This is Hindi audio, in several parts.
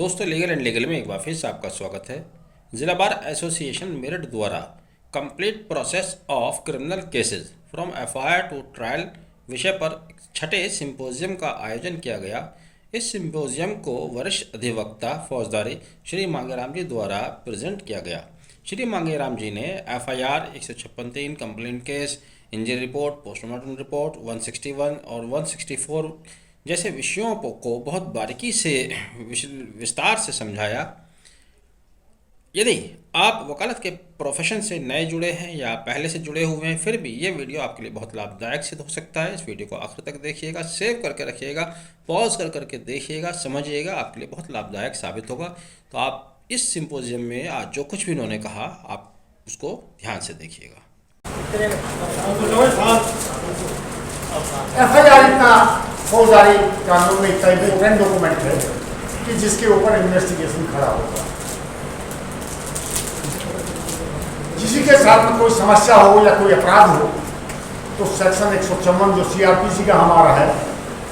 दोस्तों लीगल एंड लीगल में एक बार फिर से आपका स्वागत है। जिला बार एसोसिएशन मेरठ द्वारा complete process of criminal cases from FIR to trial विषय पर छठे सिंपोजियम का आयोजन किया गया। इस सिंपोजियम को वरिष्ठ अधिवक्ता फौजदारी श्री मांगेराम जी द्वारा प्रेजेंट किया गया। श्री मांगेराम जी ने FIR 156(3) complaint case, injury report, postmortem report 161 और 164 जैसे विषयों को बहुत बारीकी से विस्तार से समझाया। यदि आप वकालत के प्रोफेशन से नए जुड़े हैं या पहले से जुड़े हुए हैं, फिर भी ये वीडियो आपके लिए बहुत लाभदायक सिद्ध हो सकता है। इस वीडियो को आखिर तक देखिएगा, सेव करके रखिएगा, पॉज कर करके देखिएगा, समझिएगा, आपके लिए बहुत लाभदायक साबित होगा। तो आप इस सिंपोजियम में आज जो कुछ भी इन्होंने कहा, आप उसको ध्यान से देखिएगा। एफआईआर इतना फौजदारी कानून में इतना इम्पोर्टेंट डॉक्यूमेंट है कि जिसके ऊपर इन्वेस्टिगेशन खड़ा होगा। किसी के साथ में कोई समस्या हो या कोई अपराध हो तो सेक्शन 154 जो सीआरपीसी का हमारा है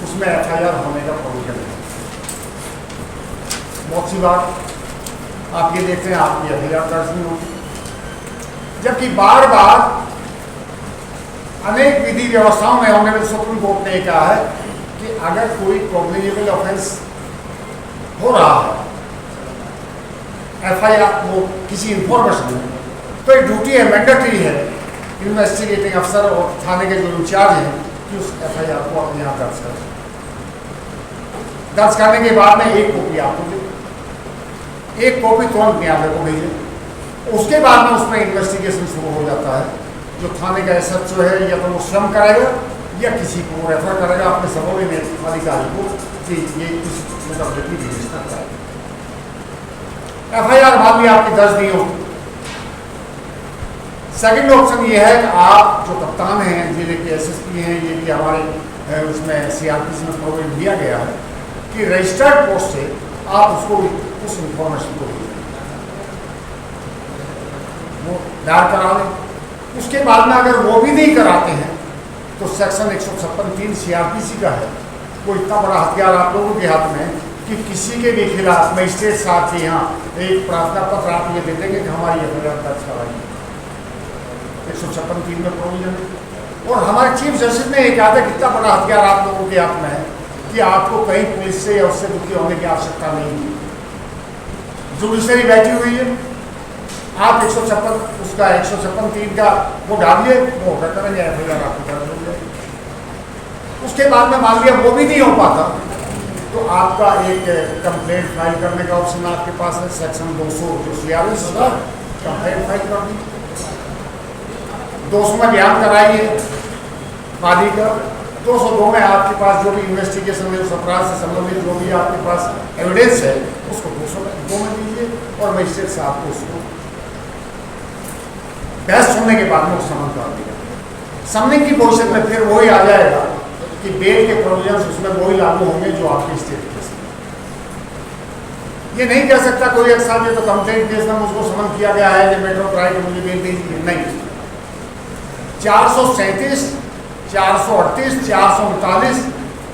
उसमें एफआईआर होने का प्रोविजन है। बहुत सी बात आप ये देखते हैं आपकी एफआईआर दर्ज नहीं होगी, जबकि बार बार अनेक विधि व्यवस्थाओं में ऑनरेबल सुप्रीम कोर्ट ने कहा है कि अगर कोई कॉग्निजेबल ऑफेंस हो रहा है एफआईआर वो किसी इंफॉर्मेशन में, तो एक ड्यूटी है, मैंडेटरी है इन्वेस्टिगेटिंग अफसर और थाने के जो इंचार्ज हैं कि उस एफआईआर को अपने यहाँ दर्ज करें। दर्ज करने के बाद में एक कॉपी आपको दे, एक कॉपी तुरंत न्यायालय को भेजें। उसके बाद में उसमें इन्वेस्टिगेशन शुरू हो जाता है। जो थाने का एसएचओ है या तो वो स्वयं करेगा या किसी को रेफर करेगा अपने सबोर्डिनेट अधिकारी को कि ये इस मुकदमे की विवेचना करेगा। एफआईआर बाद में आपकी दर्ज नहीं होगी। सेकंड ऑप्शन ये है कि आप जो कप्तान हैं, जिले के एसएसपी हैं, ये भी हमारे उसमें सीआरपीसी में प्रोविजन दिया गया है कि रजिस्टर्ड पोस्ट से आप उसको उस इंफॉर्मेशन को वो दायर करा लें। उसके बाद में अगर वो भी नहीं कराते हैं तो सेक्शन 156(3) सीआरपीसी का है, वो इतना बड़ा हथियार आप लोगों के हाथ में है कि किसी के भी खिलाफ मजिस्ट्रेट साहब के यहाँ एक प्रार्थना पत्र आप ये दे देंगे कि हमारी एफआईआर दर्ज कराइए। 156(3) में प्रोविजन है। और हमारे चीफ जस्टिस ने एक कहा था कितना बड़ा हथियार आप लोगों के हाथ में है कि आपको कहीं पुलिस से या उससे दुखी होने की आवश्यकता नहीं है। जुडिशरी बैठी हुई है, आप 156 उसका 156(3) का वो डालिए, वो ऑर्डर करेंगे, एफआईआर आपको दर्ज हो जाएगी। उसके बाद में मान लिया वो भी नहीं हो पाता तो आपका एक कंप्लेंट फाइल करने का ऑप्शन आपके पास है। सेक्शन 200 जो सीआरपीसी होगा, कंप्लेंट फाइल कर दी, 200 में बयान कराइए वादी का, 202 में आपके पास जो भी इन्वेस्टिगेशन है उस अपराध से संबंधित जो भी आपके पास एविडेंस है उसको 202 में दीजिए और मजिस्ट्रेट साहब को उसको बहस सुनने के बाद में उस समन कर दिया। समनिंग की पोजीशन में फिर वही आ जाएगा कि बेल के प्रोविजंस उसमें वही लागू होंगे जो आपके स्टेट केस में। ये नहीं कह सकता कोई एक साल ये तो कंप्लेंट केस में मुझको समन किया गया है, मेट्रो ट्राई को मुझे बेल दीजिए, नहीं। 437, 438, 439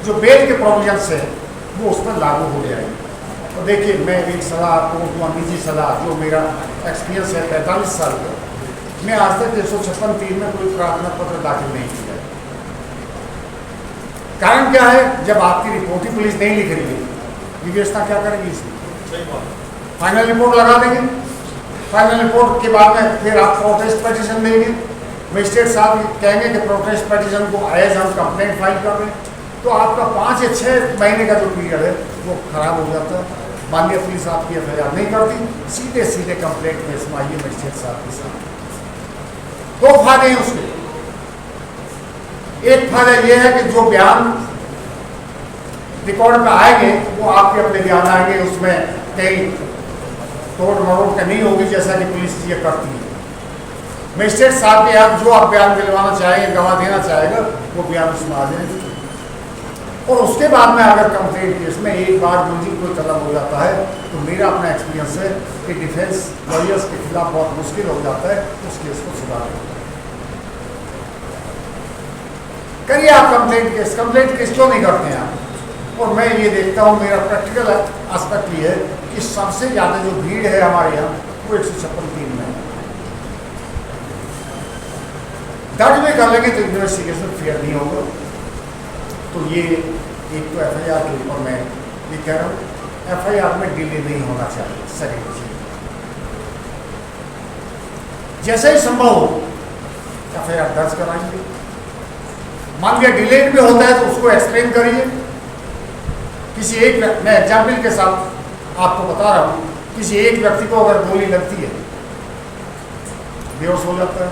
जो बेल के प्रोविजंस है वो उस पर लागू हो जाएगी। तो देखिए, मैं एक सलाह आपको दूँ, निजी सलाह, जो मेरा एक्सपीरियंस है 45 साल का, मैं आज तक 156(3) में कोई प्रार्थना पत्र दाखिल नहीं किया। कारण क्या है, जब आपकी रिपोर्ट ही पुलिस नहीं लिख रही है, विवेचना क्या करेगी इसमें? फाइनल रिपोर्ट लगा देंगे, फाइनल रिपोर्ट के बाद में फिर आप प्रोटेस्ट पिटीशन देंगे, मजिस्ट्रेट साहब कहेंगे कि प्रोटेस्ट पिटीशन को एज हम कंप्लेंट फाइल कर रहे हैं, तो आपका 5 या 6 महीने का जो पीरियड है वो खराब हो जाता है। मान लिया पुलिस आपकी एफआईआर नहीं करती, सीधे सीधे कंप्लेंट केस में आइए मजिस्ट्रेट साहब के साथ। दो फायदे हैं उसके। एक फायदा यह है कि जो बयान रिकॉर्ड में आएंगे वो आपके अपने बयान आएंगे, उसमें कहीं तोड़ मरोड़ का नहीं होगी जैसा कि पुलिस ये करती है। मजिस्ट्रेट साहब के आप जो आप बयान दिलवाना चाहेंगे, गवाह देना चाहेगा, वो बयान उसमें आ जाएंगे। और उसके बाद में अगर कंप्लेंट केस में एक बार मुझे कोई कदम हो जाता है तो मेरा अपना एक्सपीरियंस है कि डिफेंस लॉयर्स के खिलाफ बहुत मुश्किल हो जाता है उस केस को सुधारना। करिए आप कंप्लेंट केस क्यों नहीं करते हैं आप? और मैं ये देखता हूँ, मेरा प्रैक्टिकल एस्पेक्ट ये है कि कि सबसे ज़्यादा जो भीड़ है हमारे यहाँ वो 156(3) में है। दर्ज में कर लेंगे तो इन्वेस्टिगेशन फेयर नहीं होगा। तो ये एक तो FIR के ऊपर मैं ये कह रहा हूँ, FIR में डिले नहीं होना चाहिए। सेकेंड चीज, जैसे ही संभव हो FIR दर्ज कराएंगे। मान लिया डिलेड भी होता है तो उसको एक्सप्लेन करिए। किसी एक, मैं एग्जाम्पल के साथ आपको बता रहा हूँ, किसी एक व्यक्ति को अगर गोली लगती है, बेहोश हो जाता है,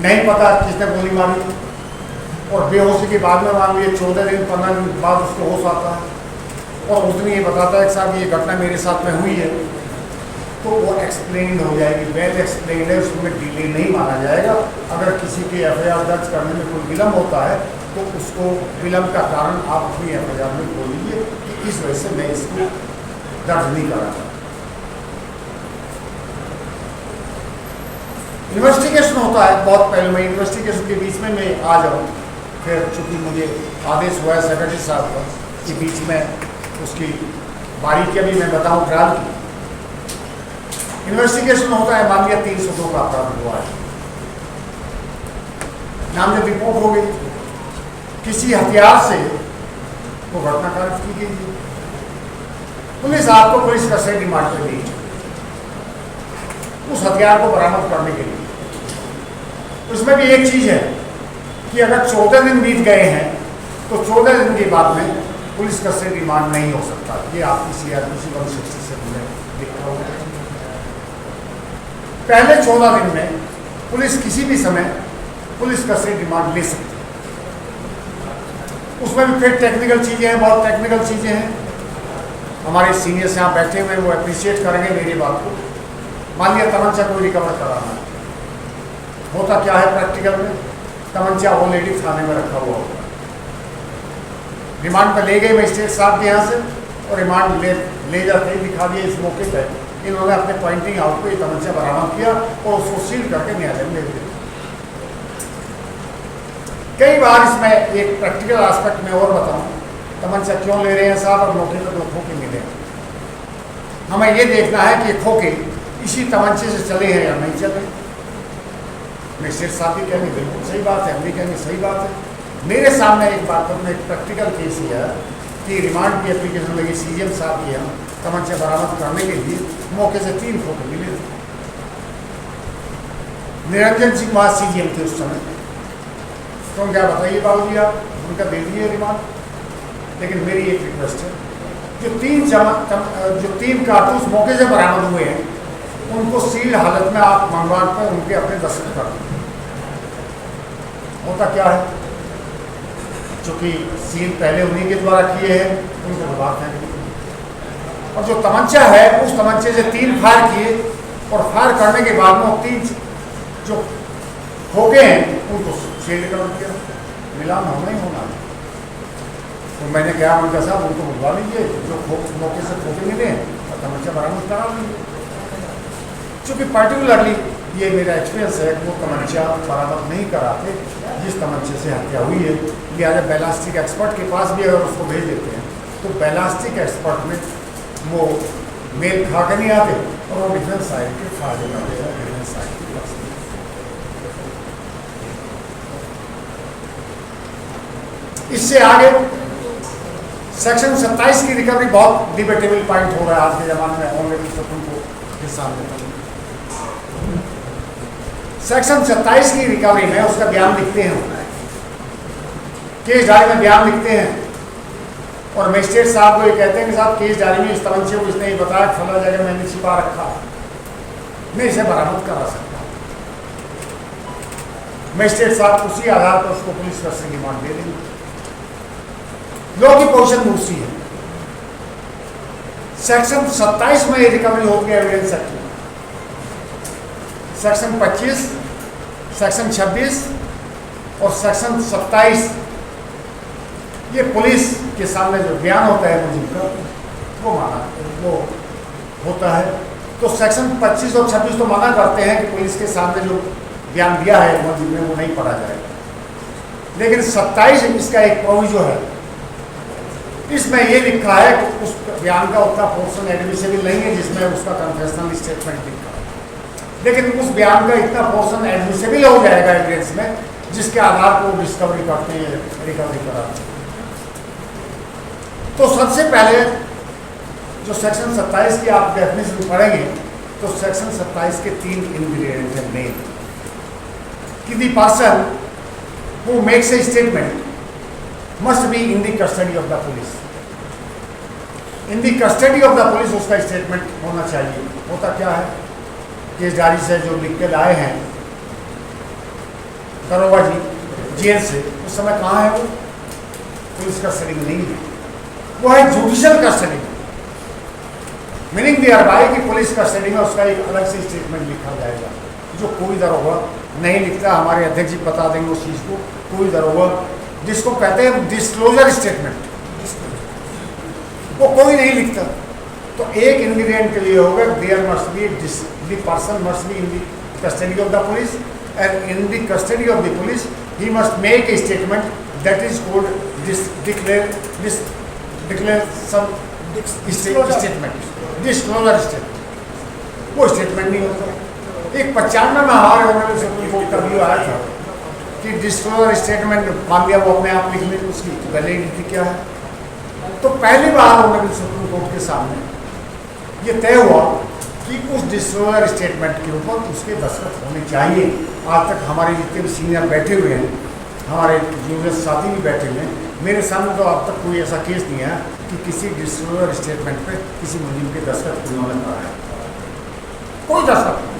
नहीं पता किसने गोली मारी, और बेहोशी के बाद में मान लीजिए 14 दिन 15 दिन बाद उसको होश आता है और उस दिन ये बताता है कि साहब ये घटना मेरे साथ में हुई है, तो वो एक्सप्लेन हो जाएगी, वेल एक्सप्लेन है, उसमें डिले नहीं माना जाएगा। अगर किसी के FIR दर्ज करने में कोई विलम्ब होता है तो उसको विलम्ब का कारण आप अपनी FIR में बोल लीजिए कि इस वजह से मैं इसको दर्ज नहीं करा। इन्वेस्टिगेशन होता है बहुत पहले, मैं इन्वेस्टिगेशन के बीच में मैं आ जाऊँ, फिर चूँकि मुझे आदेश हुआ है सेक्रेटरी साहब का कि बीच में उसकी बारीकियाँ भी मैं बताऊँ ट्रायल की। इन्वेस्टिगेशन होता है, मान लिया 302 का अपराध हुआ है, नामजद रिपोर्ट हो गई, किसी हथियार से वो घटना कार्य की गई है, पुलिस आपको पुलिस कस्टडी रिमांड पे दी उस हथियार को बरामद करने के लिए। उसमें भी एक चीज है कि अगर 14 दिन बीत गए हैं तो 14 दिन के बाद में पुलिस कस्टडी रिमांड नहीं हो सकता। ये आपकी CRPC 167 में लिखा हुआ है। पहले 14 दिन में पुलिस किसी भी समय पुलिस कस्टडी रिमांड ले सकती है। उसमें भी फिर टेक्निकल चीज़ें हैं, बहुत टेक्निकल चीज़ें हैं। हमारे सीनियर्स यहाँ बैठे हुए हैं, वो अप्रिशिएट करेंगे मेरी बात को। मान लिया तमंचा कोई रिकवर कराना है, होता क्या है प्रैक्टिकल में, तमंचा ऑलरेडी थाने में रखा हुआ होगा, रिमांड पर ले गए मजिस्ट्रेट साहब के यहाँ से और रिमांड ले जाते ही दिखा दिया इस मौके पर इन्होंने अपने पॉइंटिंग आउट पे तमंचा बरामद किया और उसको सील करके न्यायालय में ले दिया। कई बार इसमें एक प्रैक्टिकल एस्पेक्ट में और बताऊं, तमंचा क्यों ले रहे हैं साहब, और मौके पर 2 खोखे मिले, हमें ये देखना है कि खोखे इसी तमंचे से चले हैं या नहीं चले। मजिस्ट्रेट साहब भी कहेंगे बिल्कुल सही बात है, हम भी कहेंगे सही बात है। मेरे सामने एक बात पर एक प्रैक्टिकल केस है कि रिमांड की एप्लीकेशन लगी CGM साहब की यहाँ तमंचा बरामद करने के लिए, मौके से 3 खोखे मिले थे। निरंजन सिंह वहाँ CGM थे उस समय, तो क्या बताइए बाबू जी आप उनका दे दिए रिमांड। लेकिन मेरी एक रिक्वेस्ट है, जो 3 कारतूस मौके से बरामद हुए हैं उनको सील्ड हालत में आप मंगवा कर उनके अपने दस्तखत कर दें। होता क्या है, चूँकि सील पहले उन्हीं के द्वारा किए हैं, उनको बात है। और जो तमंचा है उस तमंचे से 3 फायर किए और फायर करने के बाद में 3 जो खोखे हैं उनको सील्ड कर दिया। मिलान होना ही होना। तो मैंने कहा उनका साहब उनको बुलवा लीजिए, जो मौके से खोखे मिले और तमंचा बरामद करा लीजिए। चूँकि पर्टिकुलरली ये मेरा एक्सपीरियंस है, वो तमंचा बरामद नहीं कराते जिस तमंचे से हत्या हुई है। लिहाजा बैलास्टिक एक्सपर्ट के पास भी अगर उसको भेज देते हैं तो बैलास्टिक एक्सपर्ट में वो मेल खा के नहीं आते और वो डिफेंस साइड के फायदे में देगा, डिफेंस साइड के पास। इससे आगे सेक्शन 27 की रिकवरी बहुत डिबेटेबल पॉइंट हो रहा है आज के ज़माने में। ऑनलाइन सुप्रीम कोर्ट के सामने सेक्शन 27 की रिकवरी में उसका बयान लिखते हैं, केस डायरी में बयान लिखते हैं और मजिस्ट्रेट साहब को ये कहते हैं कि साहब केस डायरी में इस तमंचे को इसने बताया फला जगह मैंने छिपा रखा, मैं इसे बरामद करा सकता। मजिस्ट्रेट साहब उसी आधार पर उसको पुलिस कस्टडी रिमांड दे देंगे। लॉ की पोजीशन दूसरी है। सेक्शन 27 में ये रिकवरी होती है एविडेंस एक्ट में। सेक्शन 25, सेक्शन 26 और सेक्शन 27 ये पुलिस के सामने जो बयान होता है मुझे का वो माना वो होता है। तो सेक्शन 25 और 26 तो मना करते हैं कि पुलिस के सामने जो बयान दिया है मुझे में वो नहीं पढ़ा जाएगा। लेकिन 27 इसका एक प्रोविजो है इसमें ये लिखा है कि उस बयान का उतना पोर्शन एडमिसिबल नहीं है जिसमें उसका कन्फेशनल स्टेटमेंट लिखा है, लेकिन उस बयान का इतना पोर्शन एडमिसिबल हो जाएगा एविडेंस में जिसके आधार पर वो डिस्कवरी करते हैं, रिकवरी कराते हैं। तो सबसे पहले जो सेक्शन 27 की आप डेफिनेशन पढ़ेंगे तो सेक्शन 27 के 3 इंग्रेडिएंट हैं मेन कि the person who makes a statement must be in the custody of the police. In the custody of the police उसका स्टेटमेंट होना चाहिए। होता क्या है, केस डायरी से जो लिख के लाए हैं दरोगा जी जेल से, उस समय कहाँ है वो? पुलिस कस्टडी में नहीं है, वो है जुडिशियल कस्टडी में। मीनिंग दिया बाई कि पुलिस कस्टडी में उसका एक अलग से स्टेटमेंट लिखा जाएगा, जो कोई दरोगा नहीं लिखता। हमारे अध्यक्ष जी बता देंगे उस चीज़ को। कोई दरोगा जिसको कहते हैं डिस्क्लोजर स्टेटमेंट, वो कोई नहीं लिखता। तो एक इंग्रेडिएंट के लिए होगा there must be the person must be in the custody of the police and in the custody of the police he must make a statement that is called disclosure statement. वो स्टेटमेंट नहीं होता। एक 95 में हमारे ऑनरेबल सुप्रीम कोर्ट का व्यू आया था कि डिस्क्लोजर स्टेटमेंट मान लिया वो अपने आप लिखने की उसकी वैलिडिटी क्या है। तो पहली बार ऑनरेबल सुप्रीम कोर्ट के सामने ये तय हुआ कि उस डिस्क्लोजर स्टेटमेंट के ऊपर उसके दस्तखत होने चाहिए। आज तक हमारे जितने भी सीनियर बैठे हुए हैं, हमारे जूनियर साथी भी बैठे हुए हैं, मेरे सामने तो अब तक कोई ऐसा केस नहीं है कि किसी डिस्क्लोजर स्टेटमेंट पे किसी मुलजिम के दस्तखत उन्होंने कराया, कोई दस्तखत नहीं।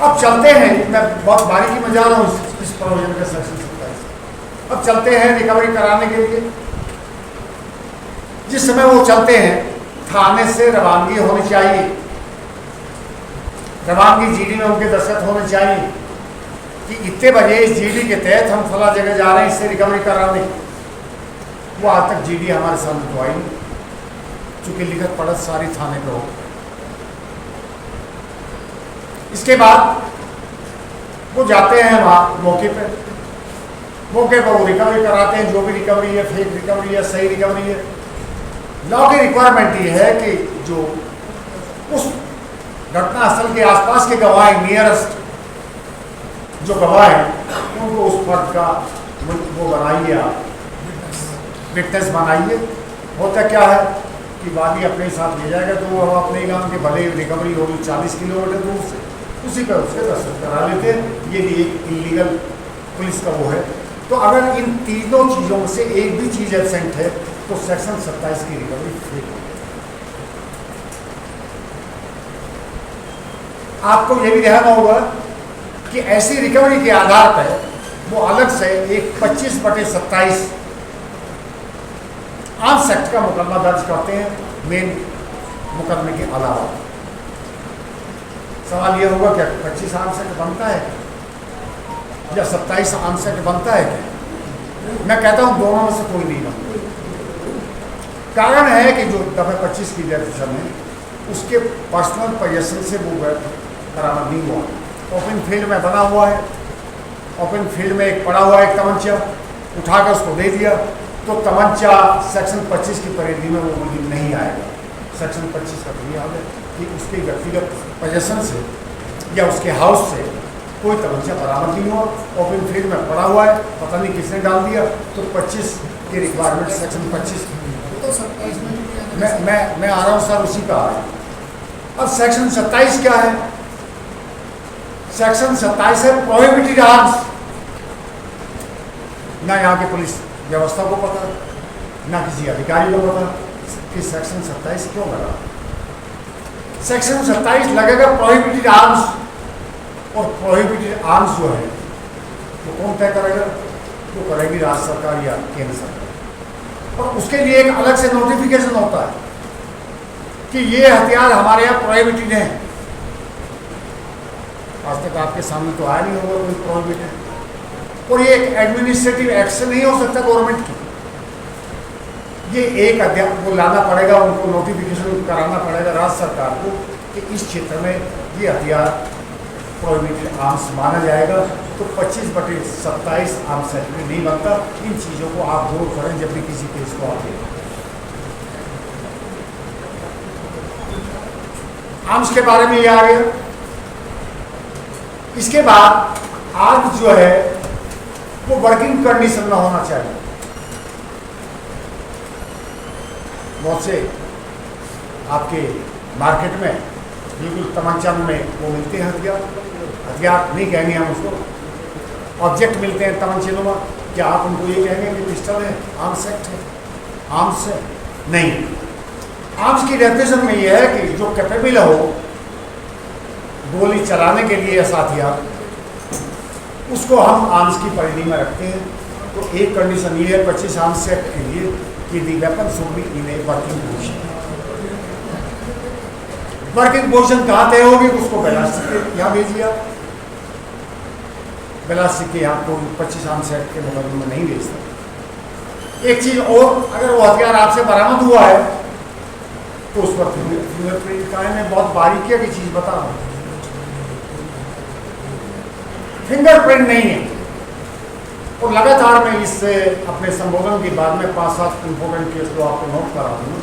अब चलते हैं, मैं बहुत बारीकी में जा रहा हूँ इस प्रोविजन के सेक्शन 27। अब चलते हैं रिकवरी कराने के लिए। जिस समय वो चलते हैं थाने से रवानगी होनी चाहिए, रवानगी जीडी में उनके दस्तखत होने चाहिए कि इतने बजे इस जीडी के तहत हम फला जगह जा रहे हैं इससे रिकवरी कराने। वो आज तक जीडी हमारे सामने तो आई नहीं, चूंकि लिखत पढ़त सारी थाने पे हो। इसके बाद वो जाते हैं वहाँ मौके पर वो रिकवरी कराते हैं, जो भी रिकवरी है, फेक रिकवरी है, सही रिकवरी है। लॉ की रिक्वायरमेंट ये है कि जो उस घटनास्थल के आसपास के गवाह हैं, नियरेस्ट जो गवाह हैं, उनको उस फर्द का वो बनाइए, आप विटनेस बनाइए। होता क्या है कि वादी अपने साथ ले जाएगा तो वो अपने गांव के भले रिकवरी होगी 40 किलोमीटर दूर से, उसी पर उसके दस्तखत करा लेते हैं। ये भी एक इलीगल पुलिस का वो है। तो अगर इन तीनों चीज़ों में से एक भी चीज़ एब्सेंट है तो सेक्शन 27 की रिकवरी फेल होगी। आपको यह भी ध्यान होगा कि ऐसी रिकवरी के आधार पर वो अलग से एक 25/27 आर्म्स एक्ट का मुकदमा दर्ज करते हैं मेन मुकदमे के अलावा। सवाल यह होगा क्या 25 आर्म्स एक्ट बनता है या 27 आर्म्स एक्ट बनता है क्या? मैं कहता हूं दोनों में से कोई नहीं बनता। कारण है कि जो दफा 25 की डेफिनेशन है उसके पर्सनल पोजेशन से वो बराबर नहीं हुआ। ओपन फील्ड में बना हुआ है, ओपन फील्ड में एक पड़ा हुआ है एक तमंचा, उठाकर उसको दे दिया तो तमंचा सेक्शन 25 की परिधि में वो मुलजिम नहीं आएगा। सेक्शन 25 का तो याद है कि उसके व्यक्तिगत पोजेशन से या उसके हाउस से कोई तमंचा बरामद नहीं हुआ, ओपन फील्ड में पड़ा हुआ है, पता नहीं किसने डाल दिया। तो 25 की रिक्वायरमेंट सेक्शन 25 तो 27 में मैं आ रहा हूँ सर उसी का है। अब सेक्शन 27 क्या है? सेक्शन 27 है प्रोहिबिटेड आर्म्स। ना यहाँ के पुलिस व्यवस्था को पता, ना किसी अधिकारी को पता कि सेक्शन 27 क्यों लगा। सेक्शन 27 लगेगा प्रोहिबिटेड आर्म्स, और प्रोहिबिटेड आर्म्स जो है वो कौन तय करेगा? वो करेगी राज्य सरकार या केंद्र सरकार। और उसके लिए एक अलग से नोटिफिकेशन होता है कि ये हथियार हमारे यहाँ प्रोहिबिटेड हैं। आज तक आपके सामने तो आया नहीं होगा कोई प्रोहिबिटेड। और ये एक एडमिनिस्ट्रेटिव एक्शन नहीं हो सकता गवर्नमेंट की। ये एक अध्यापक को लाना पड़ेगा, उनको नोटिफिकेशन कराना पड़ेगा राज्य सरकार को कि इस क्षेत्र में ये हथियार प्रोहिबिटेड आर्म्स माना जाएगा। तो 25/27 आर्म्स एक्ट में नहीं बनता। इन चीज़ों को आप गौर करें जब भी किसी केस को आप देखें। आर्म्स के बारे में ये आ गया। इसके बाद आर्म्स जो है वो वर्किंग कंडीशन में होना चाहिए। बहुत से आपके मार्केट में बिल्कुल तमंचा में वो मिलते हैं हथियार नहीं कहेंगे हम उसको, ऑब्जेक्ट मिलते हैं तमंचे में। क्या आप उनको ये कहेंगे कि पिस्टल है, आर्म्स एक्ट है, आर्म्स है? नहीं। आर्म्स की डेफिनेशन में ये है कि जो कैपेबल हो गोली चलाने के लिए ऐसा हथियार, उसको हम आर्म्स की परिधि में रखते हैं। तो एक कंडीशन ये है 25 आर्म्स एक्ट के लिए कि the weapon should be in a working position. Working position कहाँ तय होगी? उसको बेलास्टिक के यहाँ भेजिए आप। बेलास्टिक के यहाँ को 25 आर्म्स एक्ट के मुकदमे में नहीं भेजता। एक चीज और, अगर वो हथियार आपसे बरामद हुआ है तो उस पर फिंगरप्रिंट का है। मैं बहुत बारीकी की चीज बता रहा हूँ, फिंगरप्रिंट नहीं है। और लगातार मैं इससे अपने संबोधन के बाद में 5-7 इंपॉर्टेंट केस को आपको नोट करा दूँ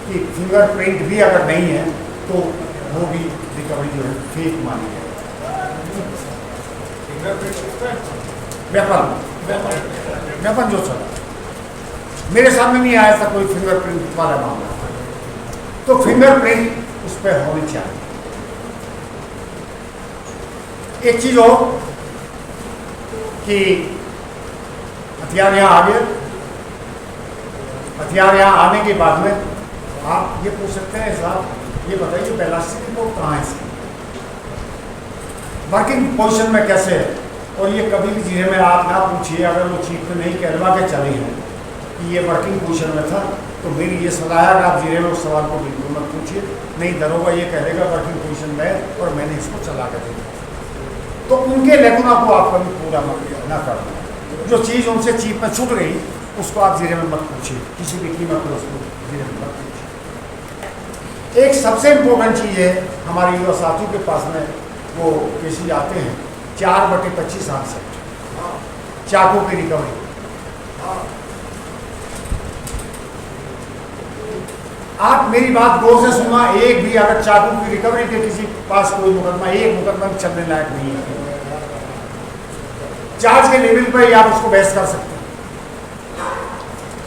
कि फिंगरप्रिंट भी अगर नहीं है तो वो भी रिकवरी जो है फेक मानी है। वेपन जो चला, मेरे सामने नहीं आया था कोई फिंगरप्रिंट वाला मामला, तो फिंगरप्रिंट उस पर होनी चाहिए। एक चीज और कि हथियार यहाँ आ गया, हथियार यहाँ आने के बाद में आप ये पूछ सकते हैं साहब ये बताइए बेलास्टिक रिपोर्ट कहाँ है इसकी, वर्किंग पोजीशन में कैसे है? और ये कभी भी जीरे में आप ना पूछिए, अगर वो चीफ में नहीं कहलवा के चले हैं कि ये वर्किंग पोजीशन में था, तो मेरी ये सलाह है कि आप जीरे में उस सवाल को बिल्कुल मत पूछिए। नहीं, दरोगा ये कह देगा वर्किंग पोजीशन में है और मैंने इसको चला कर दिया, तो उनके लेगुना को आप कभी पूरा ना करना। जो चीज़ उनसे चीफ में छूट गई उसको आप जीरे में मत पूछिए, किसी भी कीमत पर उसको जीरे में मत पूछिए। एक सबसे इम्पोर्टेंट चीज़ है, हमारे युवा साथियों के पास में वो केसेज आते हैं 4/25 आर्म्स एक्ट, चाकू की रिकवरी। आप मेरी बात गौर से सुनना, एक भी अगर चाकू की रिकवरी के किसी पास कोई मुकदमा, एक मुकदमा चलने लायक नहीं है। चार्ज के लेवल पर ही आप उसको बहस कर सकते हैं,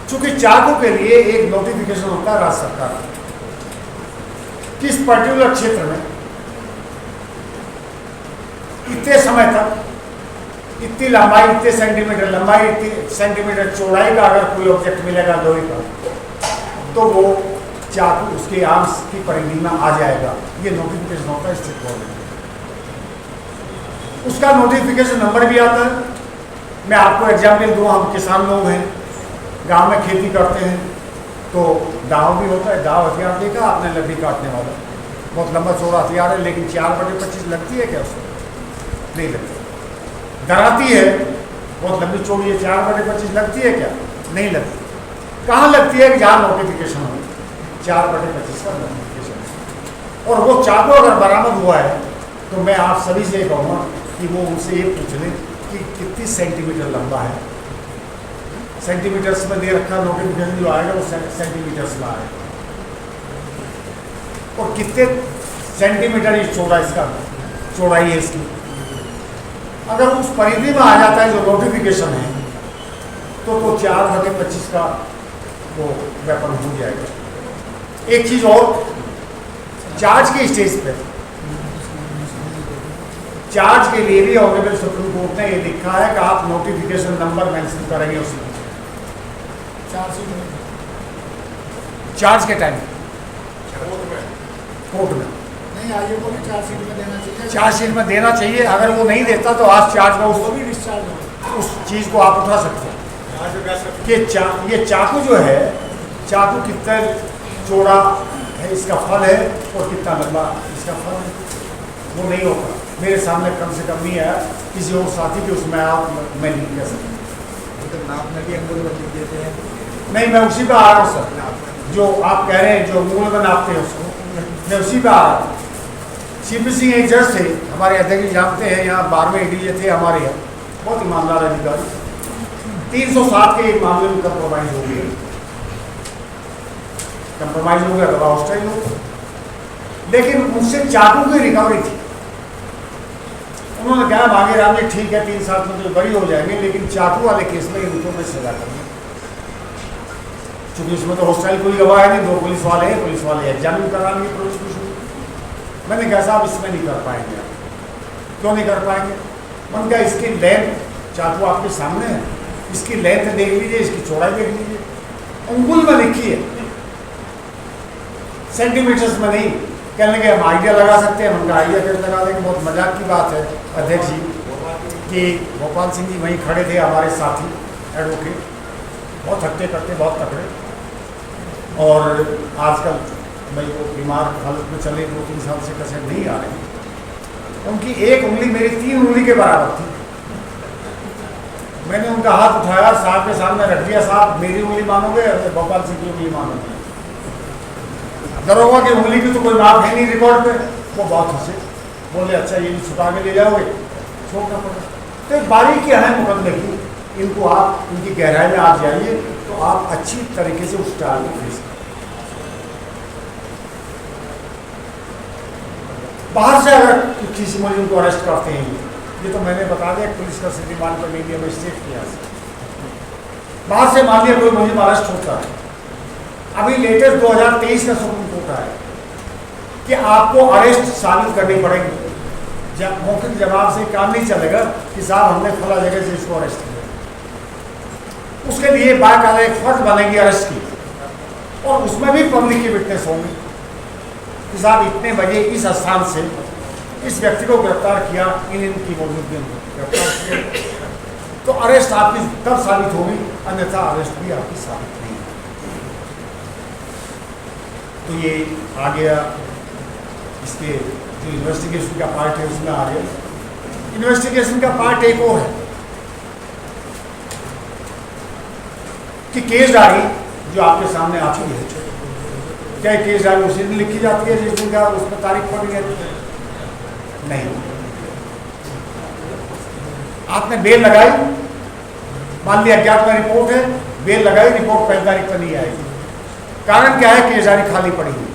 क्योंकि चाकू के लिए एक नोटिफिकेशन होता है राज्य सरकार का, किस पर्टिकुलर क्षेत्र में इतने समय तक, इतनी लंबाई, इतने सेंटीमीटर लंबाई, इतनी सेंटीमीटर चौड़ाई का अगर कोई ऑब्जेक्ट मिलेगा लोहे का, तो वो चाकू उसके आर्म्स की परिधि में आ जाएगा। ये नोटिफिकेशन होता है स्टेट गवर्नमेंट, उसका नोटिफिकेशन नंबर भी आता है। मैं आपको एग्जाम्पल दूँ, हम किसान लोग हैं, गांव में खेती करते हैं, तो दाव भी होता है। दाव हथियार देखा आपने, लकड़ी काटने वाला, बहुत लंबा चौड़ा हथियार है, लेकिन 4/25 लगती है क्या उसमें? नहीं लगती। दराती है, बहुत लंबी चौड़ी है, 4/25 लगती है क्या? नहीं लगती। कहाँ लगती है? जहाँ नोटिफिकेशन हो, 4/25 का नोटिफिकेशन। और वो चाकू अगर बरामद हुआ है तो मैं आप सभी से कहूँगा कि वो उनसे ये पूछ लें कि कितनी सेंटीमीटर लंबा है। सेंटीमीटर्स में दे रखा नोटिफिकेशन जो आएगा वो सेंटीमीटर्स में आएगा, और कितने सेंटीमीटर ये चौड़ा, इसका चौड़ाई है इसकी। अगर उस परिधि में आ जाता है जो नोटिफिकेशन है, तो 4/25 का वो वेपन हो जाएगा। एक चीज़ और, चार्ज के स्टेज पे, चार्ज के लिए भी ऑनरेबल सुप्रीम कोर्ट ने ये लिखा है कि आप नोटिफिकेशन नंबर मेंशन करेंगे उसमें, चार्ज के टाइम कोर्ट में नहीं, आगे को भी चार्जशीट में देना चाहिए। चार्जशीट में देना चाहिए। अगर वो नहीं देता तो आज चार्ज में वो भी डिस्चार्ज हो। उस चीज़ को आप उठा सकते हैं कि ये चाकू जो है, चाकू कितना चौड़ा है इसका फल है, और कितना लंबा इसका फल है, वो नहीं होगा। मेरे सामने कम से कम नहीं आया, किसी और साथी के उसमें आप मैं नहीं कह सकता। नापने की अंदर देते हैं। नहीं, मैं उसी पे आ रहा हूँ सर, जो आप कह रहे हैं, जो मूल में नापते हैं उसको, मैं उसी पे आ रहा हूँ। सीपी सिंह एक जज थे, हमारे अध्यक्ष जी जानते हैं, यहाँ 12वें एडीजे थे हमारे यहाँ, बहुत ईमानदार अधिकारी। 307 के एक मामले में कंप्रोमाइज हो गया, दवा हॉस्टाइल हो, लेकिन उनसे चाकू की रिकवरी थी। उन्होंने कहा मांगे राम जी ठीक है 3 साल में तो बरी हो जाएंगे, लेकिन चाकू वाले केस में इनको मैं सजा करूँगा, क्योंकि इसमें तो हॉस्टाइल कोई गवाह है नहीं, 2 पुलिस वाले हैं, पुलिस वाले एग्जामिन कराएंगे प्रोसिक्यूशन। मैंने कहा साहब इसमें नहीं कर पाएंगे आप। क्यों नहीं कर पाएंगे? मैंने कहा इसकी लेंथ, चाकू आपके सामने है, इसकी लेंथ देख लीजिए, इसकी चौड़ाई देख लीजिए, अंगुल में लिखी है, सेंटीमीटर्स में नहीं। कहने के हम आइडिया लगा सकते हैं, उनका आइडिया कैसे लगा देंगे? बहुत मजाक की बात है अध्यक्ष जी कि गोपाल सिंह जी वहीं खड़े थे, हमारे साथी एडवोकेट, बहुत हट्टे कट्टे, बहुत तकड़े, और आजकल भाई वो बीमार हालत में चले, 2-3 साल से कैसे नहीं आ रहे। उनकी एक उंगली मेरी 3 उंगली के बराबर थी। मैंने उनका हाथ उठाया, साहब के सामने रख दिया, साहब मेरी उंगली मानोगे या गोपाल सिंह की उंगली मानोगे? दरोगा की उंगली की तो कोई माप है नहीं रिकॉर्ड पे। वो बहुत हंसे, बोले अच्छा ये भी छुपा के ले जाओगे, छोड़ना पड़ा। तो एक बारीकी है मुकदमे की, इनको आप इनकी गहराई में आप जाइए तो आप अच्छी तरीके से उस टाल को फेस करें। बाहर से अगर किसी मुझे को अरेस्ट करते हैं, ये तो मैंने बता दिया पुलिस का सिटीमान पर मीडिया में स्टेट किया, बाहर से मान लिया कोई मुझे अरेस्ट होता है, अभी लेटेस्ट 2023 का सुप्रीम कोर्ट आया कि आपको अरेस्ट साबित करनी पड़ेगी, जब मौखिक जवाब से काम नहीं चलेगा कि साहब हमने फला जगह से इसको अरेस्ट किया। उसके लिए बाकायदा एक फर्ज बनेगी अरेस्ट की, और उसमें भी पब्लिक की विटनेस होंगी कि साहब इतने बजे इस स्थान से इस व्यक्ति को गिरफ्तार किया, इनकी मौजूदगी में गिरफ्तार किया, तो अरेस्ट आपकी तब साबित होगी, अन्यथा अरेस्ट भी आपकी साबित नहीं। तो ये आ गया इसके जो इन्वेस्टिगेशन का पार्ट है उसमें आ गया। इन्वेस्टिगेशन का पार्ट एक और है कि केस डायरी जो आपके सामने आती है, क्या केस डायरी उसी दिन लिखी जाती है जिस दिन का उसमें तारीख पड़ी है? नहीं। आपने बेल लगाई, मान लिया अज्ञात में रिपोर्ट है, बेल लगाई, रिपोर्ट 5 तारीख पर नहीं आएगी। कारण क्या है? केस डायरी खाली पड़ी हुई,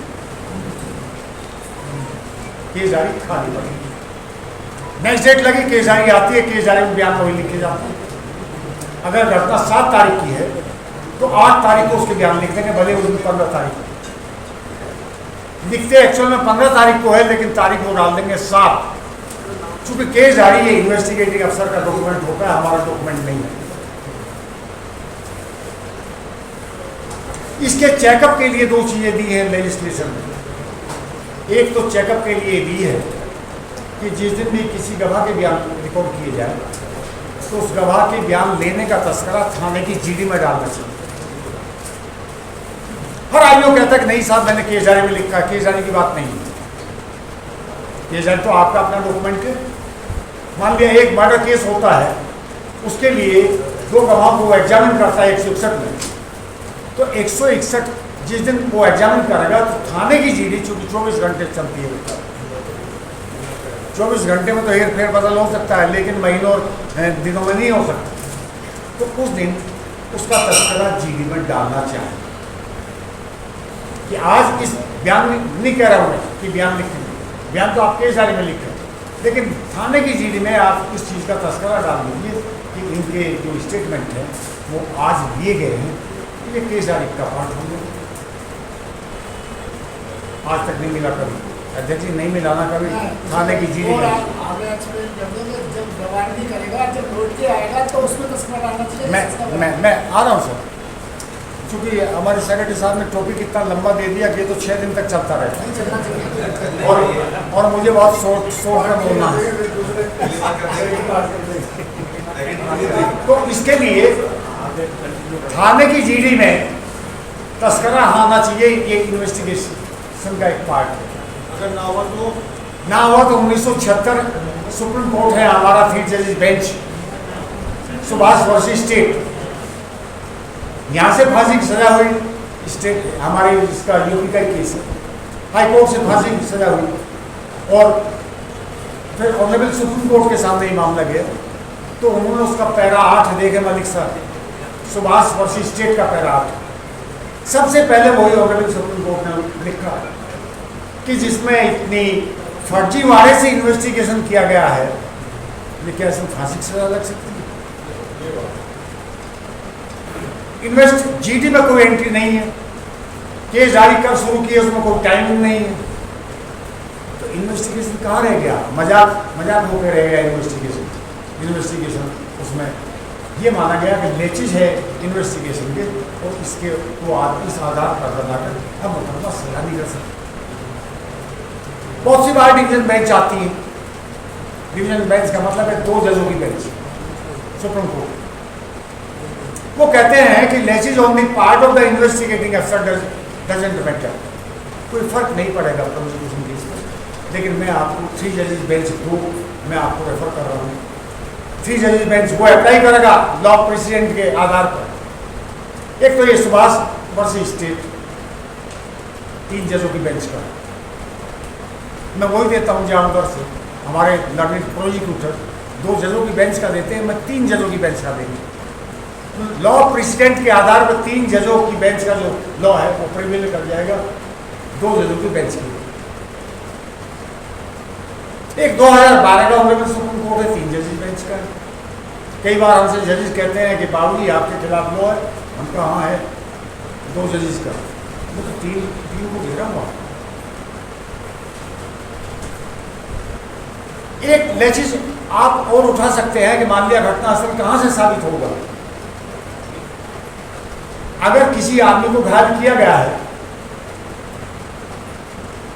केस डायरी खाली पड़ी हुई। नेक्स्ट डेट लगी, केस डायरी आती है, केस डायरी में बयान वही लिखे जाते हैं। अगर घटना 7 तारीख की है तो 8 तारीख को उसके बयान लिख देंगे, भले उस दिन 15 तारीख लिखते एक्चुअल में 15 तारीख को है, लेकिन तारीख वो डाल देंगे 7। चूंकि केस डायरी ये इन्वेस्टिगेटिंग अफसर का डॉक्यूमेंट होता है, हमारा डॉक्यूमेंट नहीं है। इसके चेकअप के लिए 2 चीजें दी हैं लेजिस्लेशन में। एक तो चेकअप के लिए दी है कि जिस दिन भी किसी गवाह के बयान रिकॉर्ड किए जाए तो उस गवाह के बयान लेने का तस्करा थाने की जीडी में डालना चाहिए। हर आईओ कहता है कि नहीं साहब मैंने केस डायरी में लिखा, केस डायरी की बात नहीं है। केस डायरी तो आपका अपना डॉक्यूमेंट है। मान लिया एक मर्डर केस होता है, उसके लिए 2 गवाहों को एग्जामिन करता है 161 में, तो 161 जिस दिन वो एग्जामिन करेगा तो थाने की जीडी चूंकि 24 घंटे चलती है, 24 घंटे में तो हेर फेर बदल हो सकता है, लेकिन महीनों और दिनों में नहीं हो सकता। तो उस दिन उसका तस्करा जीडी में डालना चाहिए कि आज इस बयान में नहीं कह रहा हूँ मैं कि बयान लिखेंगे, बयान तो आप केस डायरी में लिखें, लेकिन थाने की जीडी में आप इस चीज़ का तस्करा डाल दीजिए कि इनके जो स्टेटमेंट है वो आज लिए गए हैं, ये केस डायरी का पार्ट होंगे। आज तक नहीं मिला कभी, अध्यक्ष जी नहीं मिलाना कभी थाने की जीडी में। जब गवाही करेगा, जब लौट के आएगा तो उसमें तस्करा डालना चाहिए। मैं आ रहा हूँ सर, क्योंकि हमारे सेक्रेटरी साहब ने टॉपिक इतना लंबा दे दिया कि ये तो 6 दिन तक चलता रहता है, चलना चाहिए और मुझे बहुत शॉर्ट में बोलना है। तो इसके लिए थाने की जीडी में तस्करा आना चाहिए, ये इन्वेस्टिगेशन का एक पार्ट है। अगर ना हुआ तो 1976 सुप्रीम कोर्ट है हमारा 3 जजेस बेंच, सुभाष वर्सेस स्टेट, यहाँ से फांसी की सजा हुई, स्टेट हमारे इसका यूपी का केस है, हाई कोर्ट से फांसी की सजा हुई, और फिर ऑनरेबल सुप्रीम कोर्ट के सामने ही मामला गया, तो उन्होंने उसका पैरा 8 देखे मलिक साहब, सुभाष वर्सेस स्टेट का पैरा 8, सबसे पहले वही ऑनरेबल सुप्रीम कोर्ट ने लिखा कि जिसमें इतनी फर्जीवाड़े से इन्वेस्टिगेशन किया गया है, ये क्या इसमें फांसी की सजा लग सकती है? जीडी में कोई एंट्री नहीं है, केस जारी कब शुरू किए उसमें कोई टाइमिंग नहीं है, तो इन्वेस्टिगेशन कहाँ रह गया? मजाक होकर रह गया इन्वेस्टिगेशन। उसमें ये माना गया कि लेचिज है इन्वेस्टिगेशन के, और इसके वो इस आधार पर बनाकर अब मुकदमा सजा नहीं कर सकते। बहुत सी बार डिवीजन बेंच आती है, डिवीजन बेंच का मतलब है 2 जजों की बेंच, सुप्रीम कोर्ट। वो कहते हैं कि laches on the part of the investigating अफसर डजंट मैटर, कोई फर्क नहीं पड़ेगा प्रोसिक्यूशन केस में। लेकिन मैं आपको 3 जजेस बेंच 2 मैं आपको रेफर कर रहा हूँ। 3 जजेस बेंच वो अप्लाई करेगा लॉ प्रेसिडेंट के आधार पर। एक तो ये सुभाष वर्सेस स्टेट 3 जजों की बेंच का, मैं वही देता हूँ जहाँ उधर से हमारे लर्निंग प्रोसिक्यूटर 2 जजों की बेंच का देते हैं, मैं 3 जजों की बेंच का देंगे। लॉ प्रेसिडेंट के आधार पर 3 जजों की बेंच का जो लॉ है वो प्रिवेल कर जाएगा 2 जजों की बेंच की। एक 2012 का ऑनरेबल सुप्रीम कोर्ट है, 3 जजेस बेंच का है। कई बार हमसे जजेस कहते हैं कि बाबू जी आपके खिलाफ लॉ है, हम कहाँ है 2 जजेस का, वो तो 3 को घेरा हुआ। एक लेचिज आप और उठा सकते हैं कि मान लिया घटना स्थल कहाँ से साबित होगा। अगर किसी आदमी को घायल किया गया है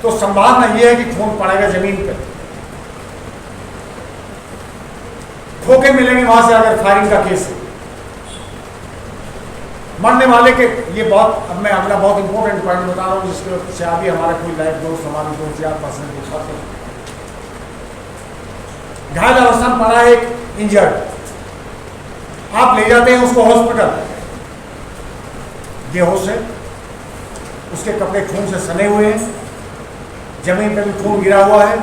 तो संभावना यह है कि खून पड़ेगा जमीन पर, ठोके मिलेंगे वहां से अगर फायरिंग का केस है। मरने वाले के ये बहुत, अब मैं अगला बहुत इंपॉर्टेंट पॉइंट बता रहा हूँ जिसके से अभी हमारे कोई लाइफ दोस्त हमारे 2-4% उठाते हैं। घायल अवस्था में पड़ा है एक इंजर्ड, आप ले जाते हैं उसको हॉस्पिटल, बेहोश है, उसके कपड़े खून से सने हुए हैं, जमीन पर भी खून गिरा हुआ है,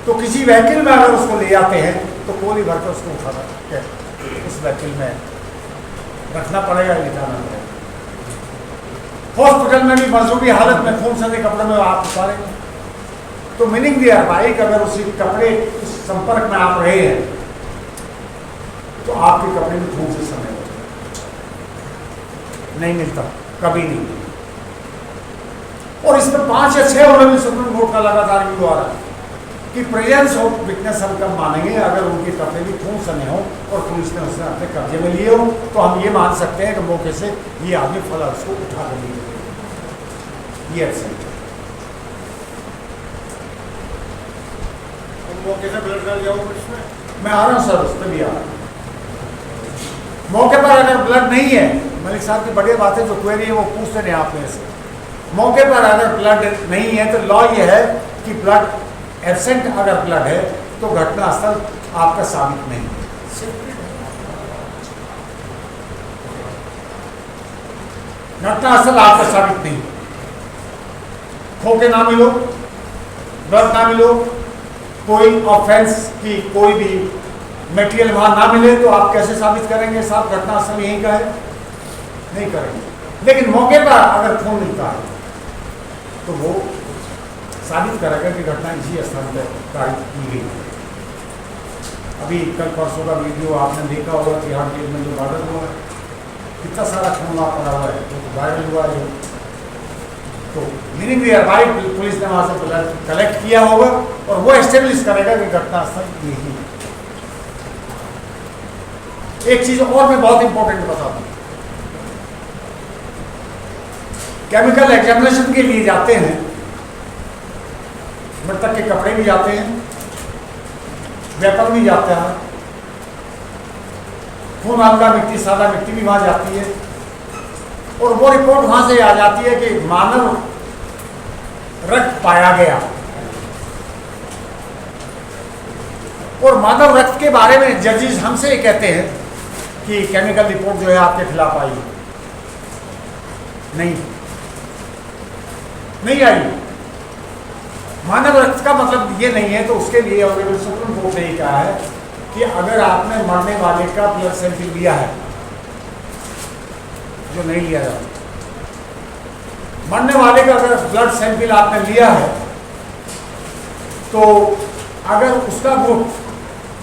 तो किसी व्हीकल में अगर उसको ले जाते हैं तो गोली भर कर उसको उठा सकते हैं, उस व्हीकल में रखना पड़ेगा, लिटाना पड़ेगा। हॉस्पिटल में भी मजरूबी हालत में खून सने कपड़े में आप उतारेंगे, तो मीनिंग दिया भाई कि अगर उसी कपड़े उस संपर्क में आप रहे हैं तो आपके कपड़े में खून से सने नहीं मिलता, कभी नहीं। और इसमें 5 या 6 ऑनरेबल सुप्रीम कोर्ट का लगातार व्यू आ रहा है कि प्रेजेंस ऑफ विटनेस हम कब मानेंगे, अगर उनके कपड़े भी खून सने हो और पुलिस ने उसने अपने कब्जे में लिए हो तो हम ये मान सकते हैं कि मौके से ये आदमी फला उसको उठा कर लिए, ये एक्सेंट मौके से ब्लड कर जाओ इसमें, मैं आ रहा हूँ सर, उस पर भी आ रहा हूँ। मौके पर अगर ब्लड नहीं है, मलिक साहब की बढ़िया बात है, जो क्वेरी है वो पूछते नहीं आप में से। मौके पर अगर ब्लड नहीं है तो लॉ ये है कि ब्लड एब्सेंट अगर ब्लड है तो घटना स्थल आपका साबित नहीं है। घटना स्थल आपका साबित नहीं, खोके ना मिलो, ब्लड ना मिलो, कोई ऑफेंस की कोई भी मटेरियल वहां ना मिले तो आप कैसे साबित करेंगे साहब घटना स्थल यहीं का है? नहीं करेंगे। लेकिन मौके पर अगर खून मिलता है तो वो साबित करेगा कि घटना इसी स्थान पर कारित की गई है। अभी कल परसों का वीडियो आपने देखा होगा कि यहाँ जेल में जो मर्डर हुआ है, कितना सारा खून वहाँ पड़ा हुआ है, वो तो वायरल हुआ है। तो मीनिंग भी भाई पुलिस ने वहाँ से ब्लड कलेक्ट किया होगा और वो एस्टेब्लिश करेगा कि घटना स्थल यही है। एक चीज और मैं बहुत इंपॉर्टेंट बता दूं, केमिकल एग्जामिनेशन के लिए जाते हैं, मृतक के कपड़े भी जाते हैं, वेपन भी जाता है, खून हल्का मिट्टी सादा मिट्टी भी वहां जाती है और वो रिपोर्ट वहां से आ जाती है कि मानव रक्त पाया गया। और मानव रक्त के बारे में जजेस हमसे ये कहते हैं कि केमिकल रिपोर्ट जो है आपके खिलाफ आई, नहीं आई। मानव रक्त का मतलब ये नहीं है, तो उसके लिए ऑनरेबल सुप्रीम कोर्ट ने ये कहा है कि अगर आपने मरने वाले का ब्लड सैंपल लिया है, जो नहीं लिया जाता, मरने वाले का अगर ब्लड सैंपल आपने लिया है, तो अगर उसका ग्रुप,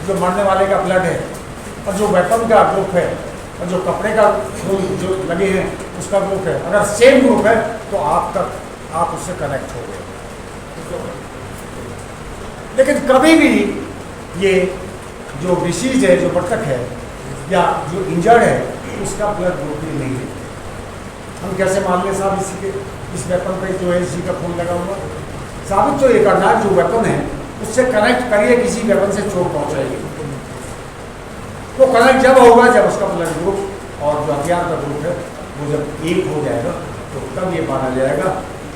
जो मरने वाले का ब्लड है, और जो वेपन का ग्रुप है, और जो कपड़े का जो लगे हैं उसका ग्रुप है, अगर सेम ग्रुप है, तो आप उससे कनेक्ट हो गए। लेकिन कभी भी ये जो डिसीज है, जो मृतक है या जो इंजर्ड है, उसका ब्लड ग्रुप ही नहीं है। हम कैसे मान लें साहब इसी के इस वेपन पे जो है इसी का खून लगा हुआ? साबित तो ये करना जो वेपन है उससे कनेक्ट करिए, किसी वेपन से चोट पहुंचाएगी। तो कनेक्ट जब होगा जब उसका ब्लड ग्रुप और जो हथियार का ग्रुप है वो जब एक हो जाएगा, तो तब ये माना जाएगा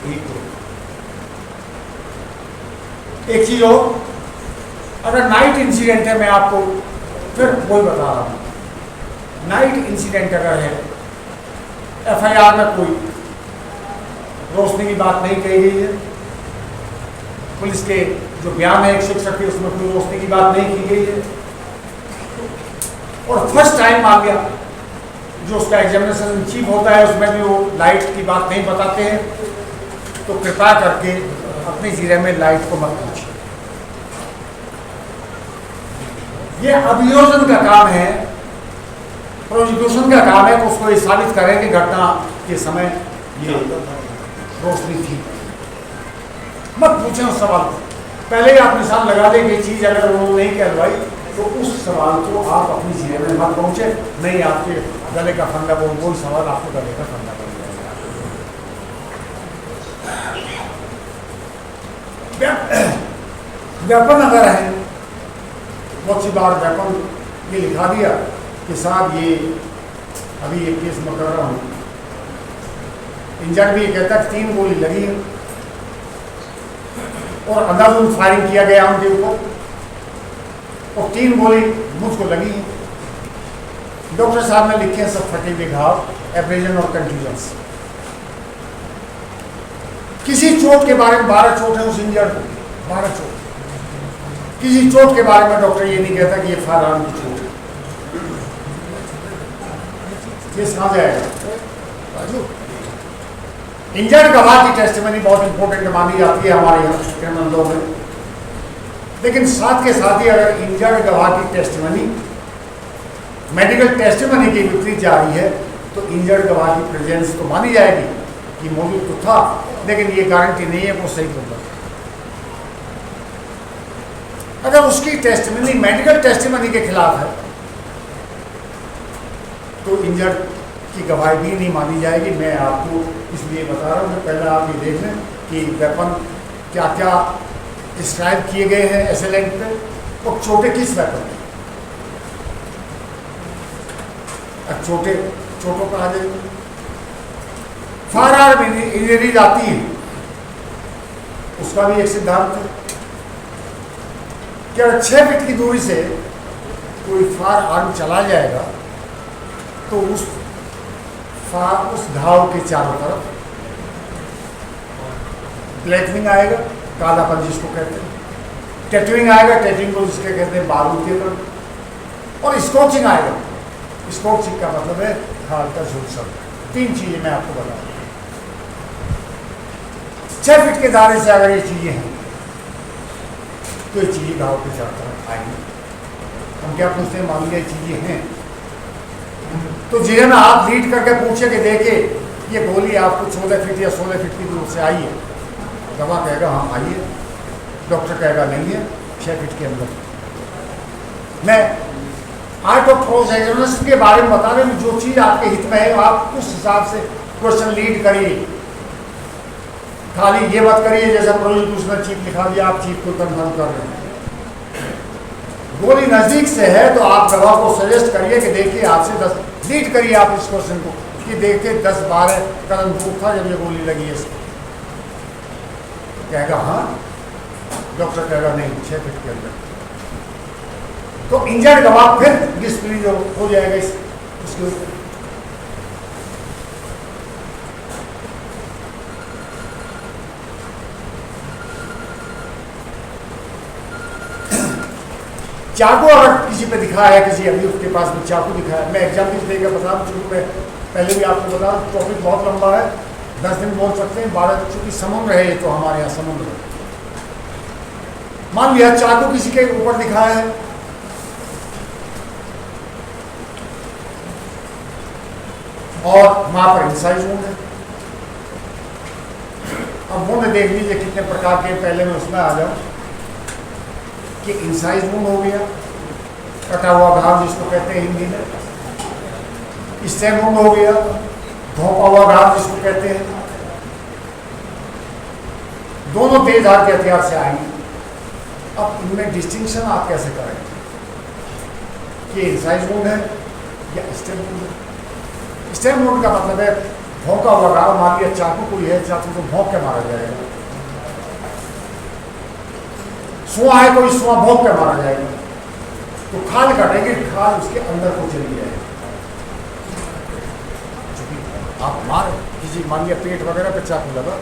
एक ग्रुप। एक चीज हो, अगर नाइट इंसिडेंट है, मैं आपको फिर वही बता रहा हूँ, नाइट इंसिडेंट अगर है, एफआईआर में कोई रोशनी की बात नहीं कही गई है, पुलिस के जो बयान है एक शिक्षक के, उसमें कोई रोशनी की बात नहीं की गई है, और फर्स्ट टाइम आ गया जो उसका एग्जामिनेशन इन चीफ होता है उसमें भी वो लाइट की बात नहीं बताते हैं, तो कृपया करके अपनी जिले में लाइट को मत पूछिए। ये अभियोजन का काम है, प्रोसिक्यूशन का काम है, तो उसको ये साबित करें कि घटना के समय ये रोशनी थी। मत पूछें उस सवाल को, पहले ही आप निशान लगा दें कि चीज अगर वो नहीं कहलवाई तो उस सवाल को आप अपनी जिले में मत पहुंचे, नहीं आपके गले का फंदा, वो सवाल आपको गले का फंदा बन जाएगा। वेपन अगर है, बहुत सी बार वेपन ये लिखा दिया कि साहब ये अभी एक केस में कर रहा हूँ, इंजर्ड भी ये कहता है 3 गोली लगी है और अंधाधुंध फायरिंग किया गया उनके ऊपर, और 3 गोली मुझको लगी है। डॉक्टर साहब ने लिखे हैं सब फटे हुए घाव, एब्रेजन और कंट्यूजन्स। किसी चोट के बारे में 12 चोट है उस इंजर्ड को, 12 चोट। किसी चोट के बारे में डॉक्टर ये नहीं कहता कि ये फायर आर्म की चोट है। केस कहाँ जाएगा राजू? इंजर्ड गवाह की टेस्टिमनी बहुत इंपॉर्टेंट मानी जाती है हमारे यहाँ क्रिमिनल लॉ में, लेकिन साथ के साथ ही अगर इंजर्ड गवाह की टेस्टिमनी मेडिकल टेस्टिमनी के विपरीत जा रही है तो इंजर्ड गवाह की प्रेजेंस तो मानी जाएगी कि मौजूद तो था, लेकिन ये गारंटी नहीं है वो सही होगा। अगर उसकी टेस्टिमनी मेडिकल टेस्टिमनी के खिलाफ है तो इंजर्ड की गवाही भी नहीं मानी जाएगी। मैं आपको इसलिए बता रहा हूँ कि पहले आप ये देख लें कि वेपन क्या क्या डिस्क्राइब किए गए हैं एसएलएन पे, और छोटे किस वेपन में। अब छोटों पर आ जाएंगे, फायर आर्म इंजरीज आती है, उसका भी एक सिद्धांत है कि अगर 6 फीट की दूरी से कोई फायर आर्म चला जाएगा तो उस घाव के चारों तरफ ब्लैकनिंग आएगा, कालापन जिसको कहते हैं, टैटूइंग आएगा, टैटूइंग को जिसके कहते हैं बारूद के तरफ, और स्कॉचिंग आएगा। स्कॉचिंग का मतलब है खाल का झुलसा। 3 चीजें मैं आपको बता रहा हूँ। 6 फीट के दायरे से अगर ये चीजें हैं तो ये चीजें घाव के चारों तरफ आएंगी। हम क्या पूछते हैं, मान लीजिए चीजें हैं तो जिले में आप लीड करके पूछे कि देखिए ये गोली आपको 14 फीट या 16 फीट की दूर से आई है, गवाह कहेगा हाँ आई है, डॉक्टर कहेगा नहीं है 6 फीट के अंदर। मैं आर्ट ऑफ क्रॉस एग्जामिनेशन के बारे में बता रहे हैं, जो चीज़ आपके हित में है आप उस हिसाब से क्वेश्चन लीड करिए, खाली ये मत करिए जैसा प्रोसिक्यूशन चीफ लिखा दिया आप चीफ को कंफर्म कर रहे हैं। गोली नज़दीक से है तो आप गवाह को सजेस्ट करिए कि देखिए आपसे 10 लीड करिए आप इस क्वेश्चन को कि देखिए 10-12 कदम दूर था जब ये गोली लगी है इसको, कहेगा हाँ, डॉक्टर कहेगा नहीं 6 फीट के अंदर, तो इंजर्ड गवाह फिर डिस्प्लीज हो जाएगा इसके ऊपर। चाकू अगर किसी पे दिखा है, किसी अभियुक्त के पास में चाकू दिखा है, मैं एग्जाम्पल देकर बता दूँ, चूँकि मैं पहले भी आपको बता, टॉपिक बहुत लंबा है, 10 दिन बोल सकते हैं, 12, चूँकि समुद्र है ये, तो हमारे यहाँ समुद्र है। मान लिया चाकू किसी के ऊपर दिखा है, और वहां पर इंसाइज वुंड है। अब वुंड देख लीजिए कितने प्रकार के, पहले मैं उसमें आ जाऊं कि इंसाइज वुंड हो गया, कटा हुआ घाव जिसको कहते हैं हिंदी में, स्टेम वुंड हो गया, धोपा हुआ घाव जिसको कहते हैं। दोनों तेज धार के हथियार से आएंगे। अब इनमें डिस्टिंक्शन आप कैसे करेंगे कि इंसाइज वुंड है या स्टेम वुंड है? स्टेम वुंड का मतलब है भौंका हुआ घाव, मान लिया चाकू कोई है, चाकू को भौंक के मारा जाएगा। सुआ है कोई, सुआ भौंक के मारा जाएगा, तो खाल कटेगी, खाल उसके अंदर को चली जाएगी। आप मार किसी, मान लिया पेट वगैरह पे चाकू लगा,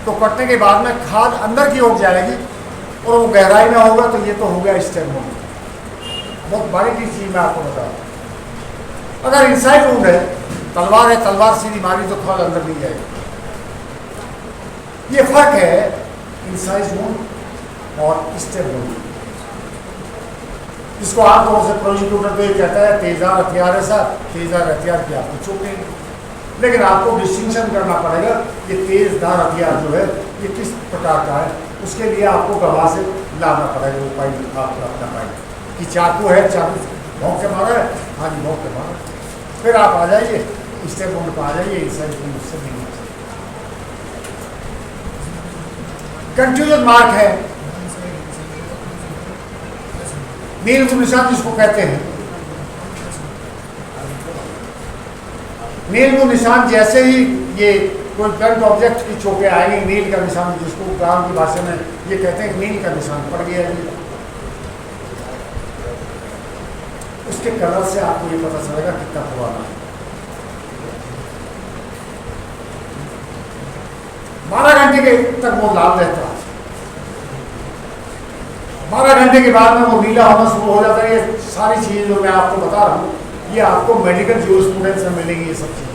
तो कटने के बाद में खाल अंदर की ओर जाएगी और वो गहराई में होगा, तो ये तो हो गया स्टेम वुंड। बहुत बारीकी चीज मैं आपको बता रहा हूं। अगर इनसाइड वुंड है, तलवार है, तलवार सीधी मारी तो खाल अंदर नहीं जाएगी। ये फर्क है इनसाइड वुंड और स्टेम वुंड। इसको आमतौर से प्रोसिक्यूटर तो ये कहता है तेजार हथियार है साहब, तेजार हथियार की आपको चोटें, लेकिन आपको डिस्टिंक्शन करना पड़ेगा ये तेज धार हथियार जो है ये किस प्रकार का है, उसके लिए आपको गवाह से लाना पड़ेगा वो पाइप, आपको अपना पाइप कि चाकू है, चाकू भौंक के मारा है, हाँ जी भौंक के मारा, फिर आप आ जाइए स्टेम वुंड पर आ जाइए, इंसाइड वुंड उससे नहीं हो सकता। कंफ्यूजन मार्क है, नील का निशान जिसको कहते हैं, नील का निशान जैसे ही ये कोई ब्लंट ऑब्जेक्ट की चोटें आएंगी, नील का निशान जिसको ग्राम की भाषा में ये कहते हैं नील का निशान पड़ गया है, उसके कलर से आपको ये पता चलेगा कितना पुराना है। 12 घंटे के तक वो लाल रहता है, 12 घंटे के बाद में वो नीला होना शुरू हो जाता है। ये सारी चीजें जो मैं आपको बता रहा हूँ ये आपको मेडिकल जूरिस्प्रूडेंस में मिलेंगी ये सब चीजें।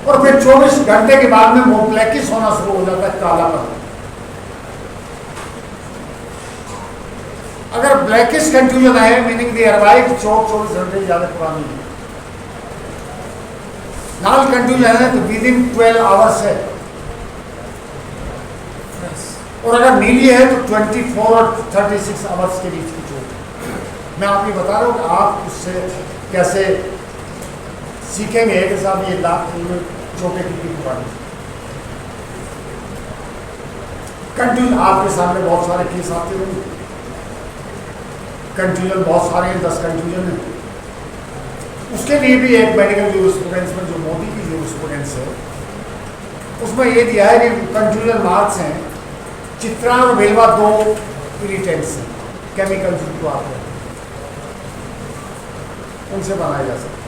और फिर 24 घंटे के बाद में वो ब्लैकिश होना शुरू हो जाता है, कालापन। अगर ब्लैकिश कंफ्यूजन है मीनिंग दी अरवाइक 24 घंटे ज्यादा पुरानी है। लाल कंफ्यूजन है तो विद इन 12 आवर्स है, और अगर नीली है तो 24 और 36 आवर्स के बीच की चोट है। मैं आपको बता रहा हूँ कि आप उससे कैसे सीखेंगे कि साहब ये चोटें कितनी पुरानी। कंफ्यूजन आपके सामने बहुत सारे केस आते होंगे, कंफ्यूजन बहुत सारे हैं, 10 कंफ्यूजन है। उसके लिए भी एक मेडिकल जूरिस्प्रूडेंस में जो मोदी की जूरिस्प्रूडेंस है उसमें ये दिया है कि कंफ्यूजन मार्क्स हैं, चित्रा और बेलवा 2 इरिटेंट्स हैं, केमिकल जिनको आते हैं, उनसे बनाया जा सकता है।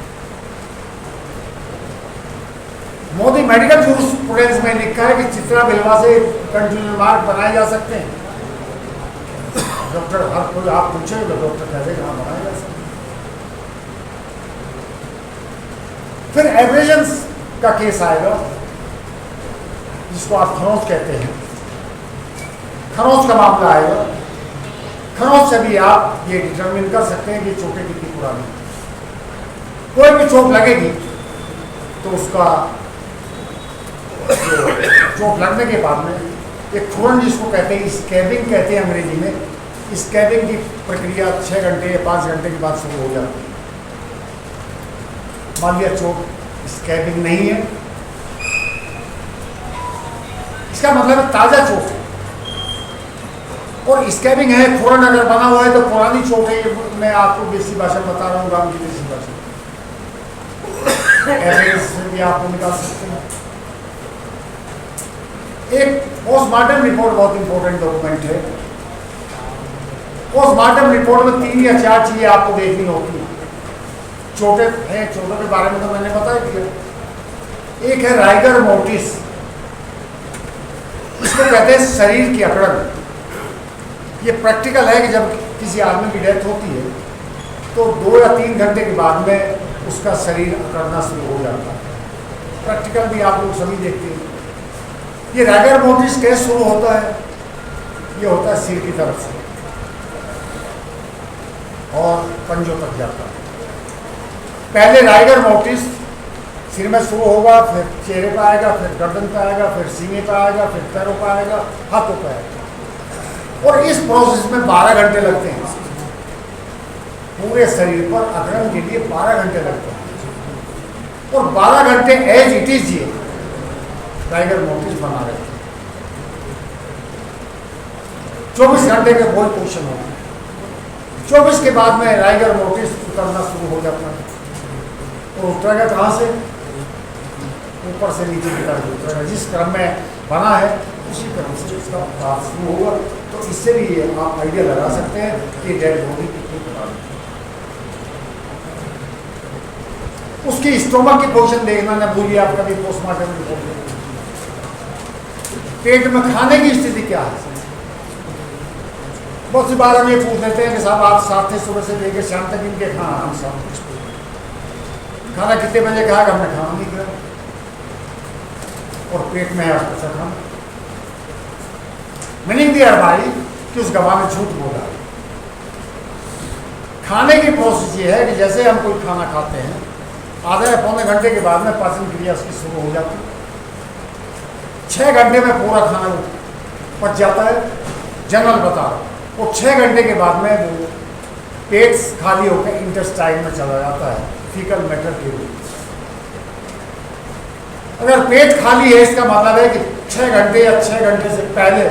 मोदी मेडिकल जूरिस्प्रूडेंस में लिखा है कि चित्रा बेलवा से कंफ्यूजन मार्क बनाए जा सकते हैं। डॉक्टर हर कोई आप पूछेंगे तो डॉक्टर कह देगा हाँ बनाया जा सकता है। फिर एब्रेजन्स का केस आएगा जिसको आप खरोंच कहते हैं, खरोंच का मामला आएगा। खरोंच से भी आप ये डिटरमिन कर सकते हैं कि चोटें कितनी पुरानी। कोई भी चोट लगेगी तो उसका चोट लगने के बाद में एक खुरन जिसको कहते हैं, स्कैबिंग कहते हैं अंग्रेजी में, स्कैबिंग की प्रक्रिया 6 घंटे या 5 घंटे के बाद शुरू हो जाती है। मान लिया चोट स्कैबिंग नहीं है, इसका मतलब है ताजा चोट है, और स्कैबिंग है, खुरन अगर बना हुआ है तो पुरानी चोट है। मैं आपको देसी भाषा बता रहा हूँ, गांव की देसी भाषा, एविडेंस से भी आपको निकाल सकते हैं। एक पोस्टमार्टम रिपोर्ट बहुत इंपॉर्टेंट डॉक्यूमेंट है। पोस्टमार्टम रिपोर्ट में 3 या 4 चीजें आपको देखनी होती है। चोटें हैं, चोटों के बारे में तो मैंने बता ही दिया। एक है राइगर मोर्टिस, इसको कहते हैं शरीर की अकड़न, ये प्रैक्टिकल है कि जब किसी आदमी की डेथ होती है तो 2 या 3 घंटे के बाद में उसका शरीर अकड़ना शुरू हो जाता है। प्रैक्टिकल भी आप लोग सभी देखते हैं। ये राइगर मोर्टिस कैसे शुरू होता है? ये होता है सिर की तरफ से और पंजों तक जाता है। पहले राइगर मोर्टिस सिर में शुरू होगा, फिर चेहरे पर आएगा, फिर गर्दन पर आएगा, फिर सीने पर आएगा, फिर पैरों पर आएगा, हाथों पर आएगा। और इस प्रोसेस में 12 घंटे लगते हैं। पूरे शरीर पर अकड़न के लिए 12 घंटे लगते हैं। और 12 घंटे एज इट इज ये राइगर मोर्टिस बना रहते हैं। 24 घंटे का कोई पोषण होगा। 24 के बाद में राइगर मोर्टिस उतरना शुरू हो जाता है। और उतरेगा कहाँ से? ऊपर से नीचे की तरफ उतरेगा। जिस क्रम में बना है उसी क्रम से उसका उतार शुरू होगा। तो इससे भी आप आइडिया लगा सकते हैं कि डेड बॉडी कितनी पुरानी है। उसकी स्टोमक की पोजीशन देखना न भूलिए। आप कभी पोस्टमार्टम रिपोर्ट पेट में खाने की स्थिति क्या है? बहुत सी बार हम ये पूछ लेते हैं कि साहब आप साथ थे सुबह से लेकर शाम तक इनके खाना, हम सब खाना कितने बजे खाएगा? हमने खाना नहीं खाया और पेट में है अच्छा खाना। मीनिंग दिया भाई कि उस गवाह ने झूठ बोला। खाने की प्रोसेस ये है कि जैसे हम कोई खाना खाते हैं, आधे या पौने घंटे के बाद में पाचन क्रिया उसकी शुरू हो जाती है। 6 घंटे में पूरा खाना पच जाता है। जनरल बता रहा हूँ। और 6 घंटे के बाद में वो पेट खाली होकर इंटेस्टाइन में चला जाता है फीकल मैटर के रूप। अगर पेट खाली है इसका मतलब है कि 6 घंटे या 6 घंटे से पहले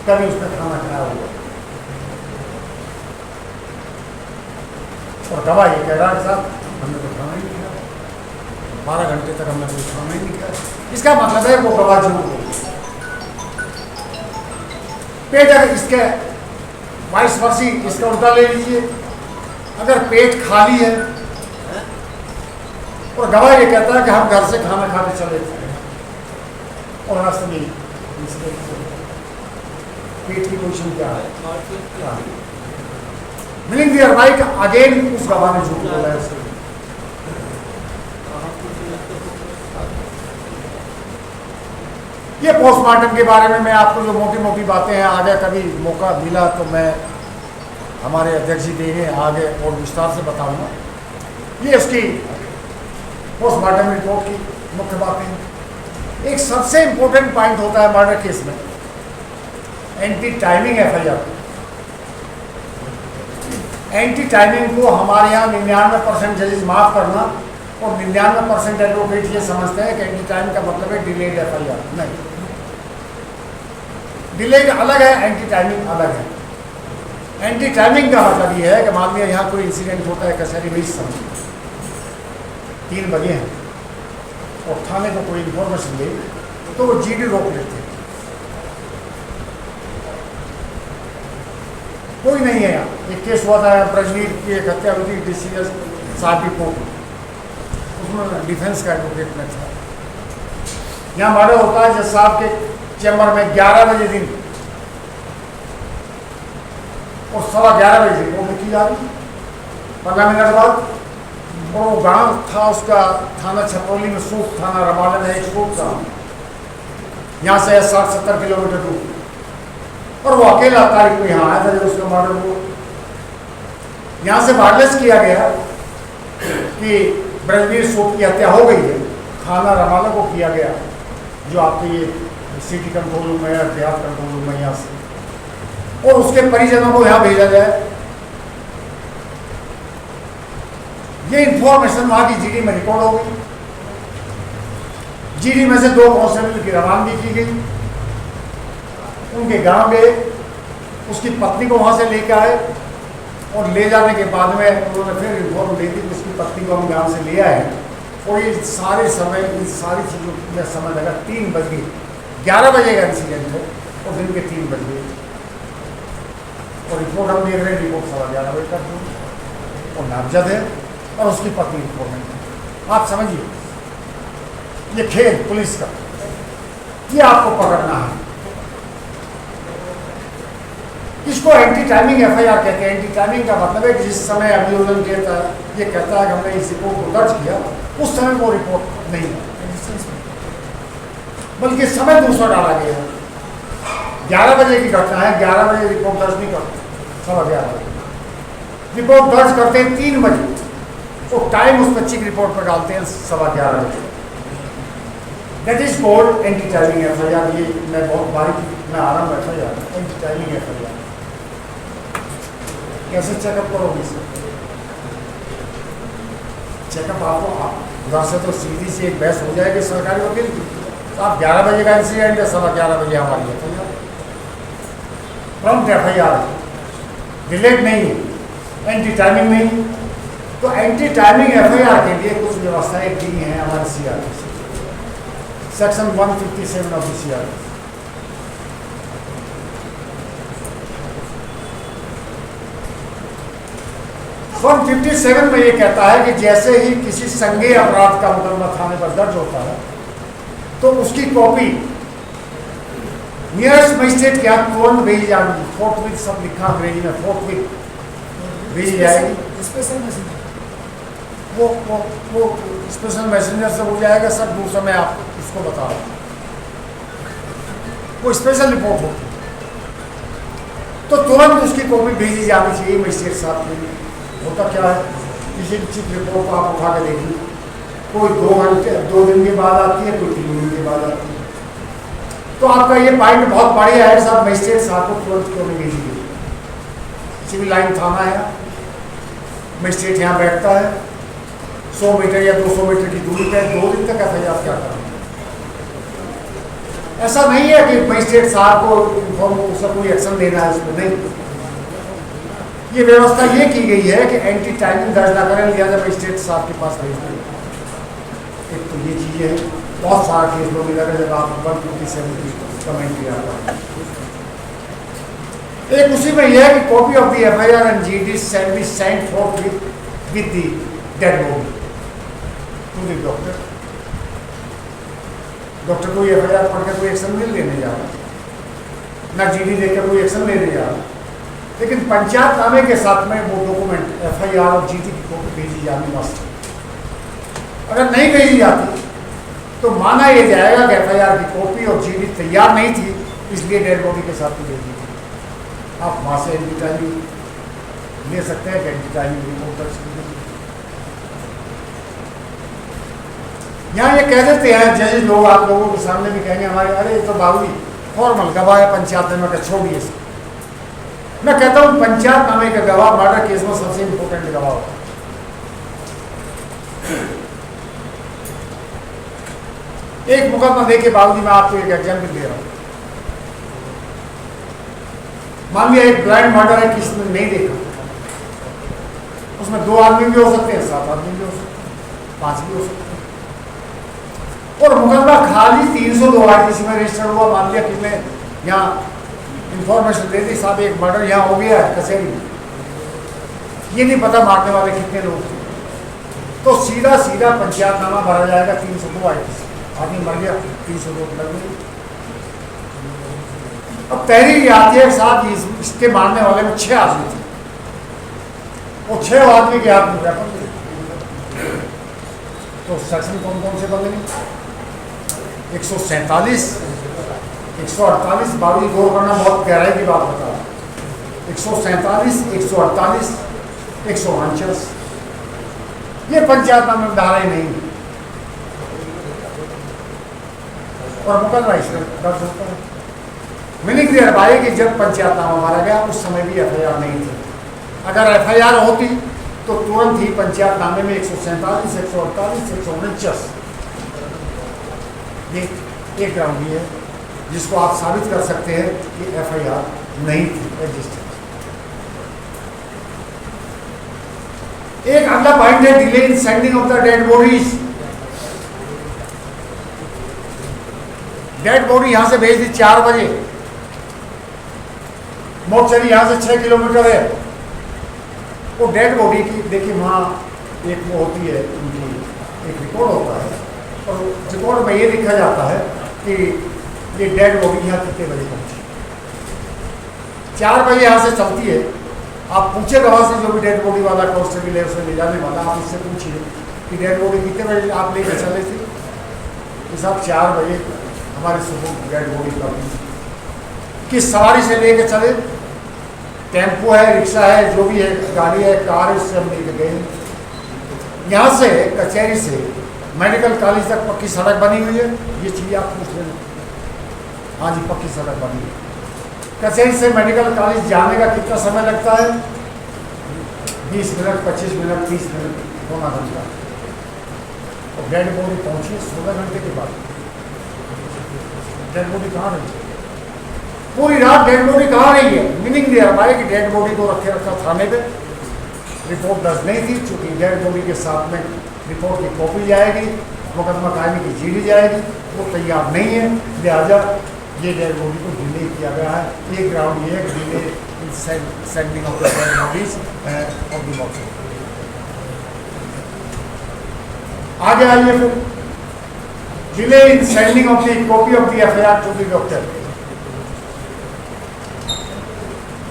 कभी उसने खाना खाया होगा। और गवाह ये कह रहा है साहब हमने तो खाना ही नहीं खाया, 12 घंटे तक हमने कोई खाना ही नहीं खाया। इसका मतलब है वो गवाह झूठ बोल। पेट अगर इसके वाइस वर्सी इसका उल्टा ले लीजिए। अगर पेट खाली है और गवाह ये कहता है कि हम घर से खाना खा के चले थे और रास्ते में पेट की पोजीशन क्या है? मीनिंग दियर राइट अगेन उस गवाह ने झूठ बोला है। ये पोस्टमार्टम के बारे में मैं आपको जो मोटी मोटी बातें हैं, आगे कभी मौका मिला तो मैं हमारे अध्यक्ष जी देंगे आगे और विस्तार से बताऊंगा। ये उसकी पोस्टमार्टम रिपोर्ट की मुख्य बातें। एक सबसे इंपॉर्टेंट पॉइंट होता है मर्डर केस में anti timing FIR. Anti timing को हमारे यहाँ 99% जजेस माफ करना और 99% एडवोकेट ये समझते हैं कि एंटी टाइम का मतलब है डिलेड एफआईआर। नहीं, डिलेड अलग है, एंटी टाइमिंग अलग है। एंटी टाइमिंग का मतलब ये है कि मान लिया यहाँ कोई इंसिडेंट होता है कचहरी में इस समय 3 बजे हैं और थाने को कोई इंफॉर्मेशन दे तो वो जीडी रोक लेते हैं। कोई नहीं है यहाँ। एक केस हुआ था ब्रजवीर की, एक हत्या हुई थी DCS साहब की कोर्ट में, उसमें डिफेंस का एडवोकेट में था। यहाँ मर्डर होता है जज साहब के चैम्बर में 11 बजे दिन और 11:15 बजे रिपोर्ट लिखी जा रही 15 मिनट बाद। और वो गांव था उसका थाना छपरौली में, सूख थाना रमाले में एक सूख था, यहाँ से 60-70 किलोमीटर दूर। और वो अकेला तारीख को यहाँ आया था जब उसका मर्डर हुआ। यहाँ से वायरलेस किया गया कि ब्रजवीर सूख की हत्या हो गई है। थाना रमाला को किया गया जो आपके ये सिटी कंट्रोल रूम है, देहात कंट्रोल रूम है यहाँ से, और उसके परिजनों को यहाँ भेजा जाए। ये इंफॉर्मेशन वहाँ की जीडी में रिकॉर्ड हो गई। जीडी में से 2 कांस्टेबल की रवानगी की गई, उनके गांव गए, उसकी पत्नी को वहाँ से लेकर आए और ले जाने के बाद में उन्होंने फिर इन्फॉर्म दी थी कि उसकी पत्नी को हम गाँव से ले आए। और ये सारे समय इन सारी चीज़ों में समय लगा 3 बज गई। 11 बजे का इंसिडेंट है और दिन के 3 बज गए। और रिपोर्ट हम देख रहे हैं, रिपोर्ट 11:15 बजे तक और नामजद है और उसकी पत्नी इन्फॉर्मेंट है। आप समझिए ये खेल पुलिस का, ये आपको पकड़ना है। इसको एंटी टाइमिंग एफआईआर कहते हैं। एंटी टाइमिंग का मतलब है कि जिस समय अभियोजन कहता है, ये कहता है कि हमने इस रिपोर्ट को दर्ज किया, उस समय वो रिपोर्ट नहीं है, बल्कि समय दूसरा डाला गया है। 11 बजे की घटना है, 11 बजे रिपोर्ट दर्ज नहीं करते, 11:15 बजे रिपोर्ट दर्ज करते हैं, 3 बजे तो टाइम उस बच्ची की रिपोर्ट पर डालते हैं 11:15 बजे। That is called anti timing FIR. ये मैं बहुत बारीक में आ रहा हूँ, एफआईआर एंटी टाइमिंग एफआईआर। कैसे चेकअप करोगे इसे? चेकअप आपको उधर से तो सीधी सी एक बहस हो जाएगी सरकारी वकील की। तो आप 11 बजे का इंसिडेंट है, 11:15 बजे हमारी एफआईआर, प्रॉम्प्ट एफआईआर, डिलेट नहीं है, एंटी टाइमिंग नहीं। तो एंटी टाइमिंग एफआईआर के लिए कुछ व्यवस्थाएं दी हैं हमारे सीआरपी से, सेक्शन 157 ऑफ द सीआरपी। 157 में ये कहता है कि जैसे ही किसी संज्ञेय अपराध का मुकदमा थाने पर दर्ज होता है तो उसकी कॉपी नियरेस्ट मजिस्ट्रेट के हाथ तुरंत भेजी जाएगी। फोर्थविथ सब लिखा अंग्रेजी में, फोर्थविथ भेजी जाएगी। स्पेशल मैसेज वो स्पेशल मैसेंजर से हो जाएगा सर, दूसरा मैं आपको इसको बता रहा हूँ, वो स्पेशल रिपोर्ट होती है तो तुरंत उसकी कॉपी भेजी जानी चाहिए मजिस्ट्रेट साहब के लिए। होता क्या है, किसी चीज रिपोर्ट को आप उठा के देखिए, कोई 2 दिन के बाद आती है, कोई 3 दिन के बाद आती है। तो आपका ये पॉइंट बहुत बढ़िया है साहब, मजिस्ट्रेट साहब को तुरंत क्यों नहीं भेजी गई? सिविल लाइन थाना है, मजिस्ट्रेट यहाँ बैठता है, 100 मीटर या 200 मीटर की दूरी पर 2 दिन तक एफआईआर क्या करें? ऐसा नहीं है कि मजिस्ट्रेट साहब को इन्फॉर्म उसका कोई एक्शन लेना है उसमें, नहीं। ये व्यवस्था ये की गई है कि एंटी टाइमिंग दर्ज ना करें, लिहाजा मजिस्ट्रेट साहब के पास भेज दें। एक तो ये चीज़ें है, बहुत सारा केस लोग मिला जब आप 157 की कमेंट्री आता है। एक उसी में यह है कि copy of the FIR and GD shall be sent for with the dead body to the doctor. Doctor कोई एफआईआर पढ़ के कोई एक्शन नहीं लेने जा रहा, ना जीडी देकर कोई एक्शन लेने जा रहा, लेकिन पंचायतनामे के साथ में वो डॉक्यूमेंट एफआईआर और जीडी की कॉपी भेजी जानी मस्ट। अगर नहीं भेजी जाती तो माना यह जाएगा कि एफआईआर की कॉपी और जीडी तैयार नहीं थी, इसलिए डेड बॉडी के साथ में भेजी थी। आप वहाँ से एंटी टाइमिंग ले सकते हैं कि एंटी टाइमिंग रिपोर्ट दर्ज की गई। यहाँ ये कह देते हैं जजेस लोग, आप लोगों के सामने भी कहेंगे हमारे, अरे तो बाबूजी फॉर्मल गवाह है पंचायतनामे का, छोड़िए इसको। मैं कहता हूँ पंचायतनामे का गवाह मर्डर केस में सबसे इंपॉर्टेंट गवाह होता है। एक मुकदमा देखिए बाबूजी, मैं आपको एक एग्जाम्पल दे रहा हूँ। मान लिया एक ब्लाइंड मर्डर है, किसी ने नहीं देखा, उसमें 2 आदमी भी हो सकते हैं, 7 आदमी भी हो सकते हैं, 5 भी हो सकते हैं, और मुकदमा खाली 302 आईपीसी में रजिस्टर हुआ। मान लिया कि मैं यहाँ इंफॉर्मेशन दे दी, साहब एक मर्डर यहाँ हो गया है कचहरी में, ये नहीं पता मारने वाले कितने लोग थे, तो सीधा पंचायतनामा भरा जाएगा 302 आईपीसी। आदमी मर गया, 302 लग गई। अब तहरीर आती है साहब इसके मारने वाले में 6 आदमी थे, वो 6 आदमी के हाथ में वेपन थे। तो सेक्शन कौन कौन से बनेंगे? 147, 148, बाबूजी गौर करना, बहुत गहराई की बात बता रहा हूँ। 147, 148, 149, ये पंचायतनामे में धाराएं नहीं है और मुकदमा इसमें दर्ज होता है। मीनिंग क्लियर भाई कि जब पंचायतनामा मारा गया उस समय भी एफआईआर नहीं थी। अगर एफआईआर होती तो तुरंत ही पंचायतनामे में 147, 148, 149 ये एक ग्राउंड है जिसको आप साबित कर सकते हैं कि एफआईआर नहीं थी, रजिस्टर्ड। एक अगला पॉइंट है delay in sending of the dead bodies. Dead body यहां से भेज दी 4 बजे, मोर्चरी यहां से 6 किलोमीटर है। वो डेड बॉडी की देखिए वहाँ एक वो होती है, उनकी एक रिकॉर्ड होता है और रिकॉर्ड में ये लिखा जाता है कि ये डेड बॉडी यहाँ कितने बजे पहुँची। 4 बजे यहाँ से चलती है। आप पूछे गवाह से, जो भी डेड बॉडी वाला कांस्टेबल है उसे ले जाने वाला, आप उससे पूछिए कि डेड बॉडी कितने बजे आप लेकर चले थे। तो साहब 4 बजे हमारे सुबह डेड बॉडी का किस सवारी से लेकर चले, टेम्पो है, रिक्शा है, जो भी है, गाड़ी है, कार है, उससे हम लेकर गए। यहाँ से कचहरी से मेडिकल कॉलेज तक पक्की सड़क बनी हुई है, ये चीज़ आप पूछ लेना। हाँ जी, पक्की सड़क बनी है। कचहरी से मेडिकल कॉलेज जाने का कितना समय लगता है? 20 मिनट, 25 मिनट, 30 मिनट, पौना घंटा। और डेड बॉडी पहुँची 16 घंटे के बाद। डेड बॉडी कहाँ रही? पूरी रात डेड बॉडी कहाँ रही है? मीनिंग दिया हमारे कि डेड बॉडी को रखा थाने पे, रिपोर्ट दर्ज नहीं थी। चूँकि डेड बॉडी के साथ में रिपोर्ट की कॉपी जाएगी, मुकदमा कायमी की जीडी जाएगी, वो तैयार नहीं है, लिहाजा ये डेड बॉडी को डिले किया गया है। एक ग्राउंड ये है, delay in sending of the dead bodies of the mortuary. आगे आइए फिर, delay in sending of the copy of the FIR to the doctor.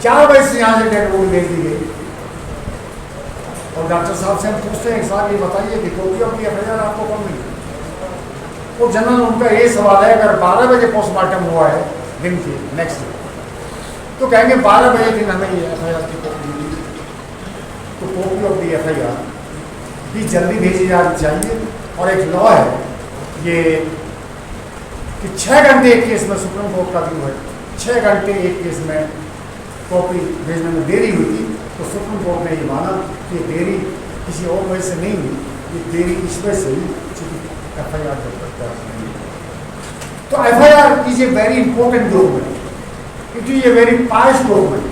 4 बजे से यहाँ से डेड बॉडी भेज दी गई और डॉक्टर साहब से हम पूछते हैं, साहब ये बताइए कि कॉपी ऑफ द एफआईआर आपको कब मिली? वो जनरल उनका ये सवाल है, अगर 12 बजे पोस्टमार्टम हुआ है दिन के नेक्स्ट डे, तो कहेंगे 12 बजे दिन हमें ये एफआईआर की कॉपी मिली। तो कॉपी ऑफ द एफआईआर भी जल्दी भेजी जानी चाहिए। और एक लॉ है ये कि 6 घंटे एक केस में, सुप्रीम कोर्ट का व्यू है, 6 घंटे एक केस में कॉपी भेजने में देरी हुई थी, तो सुप्रीम कोर्ट ने ये माना कि देरी किसी और वजह से नहीं हुई, ये देरी इस वजह से हुई चूँकि एफआईआर जब तक दर्ज नहीं हुई। तो FIR is a very important document, it is a very Payas document.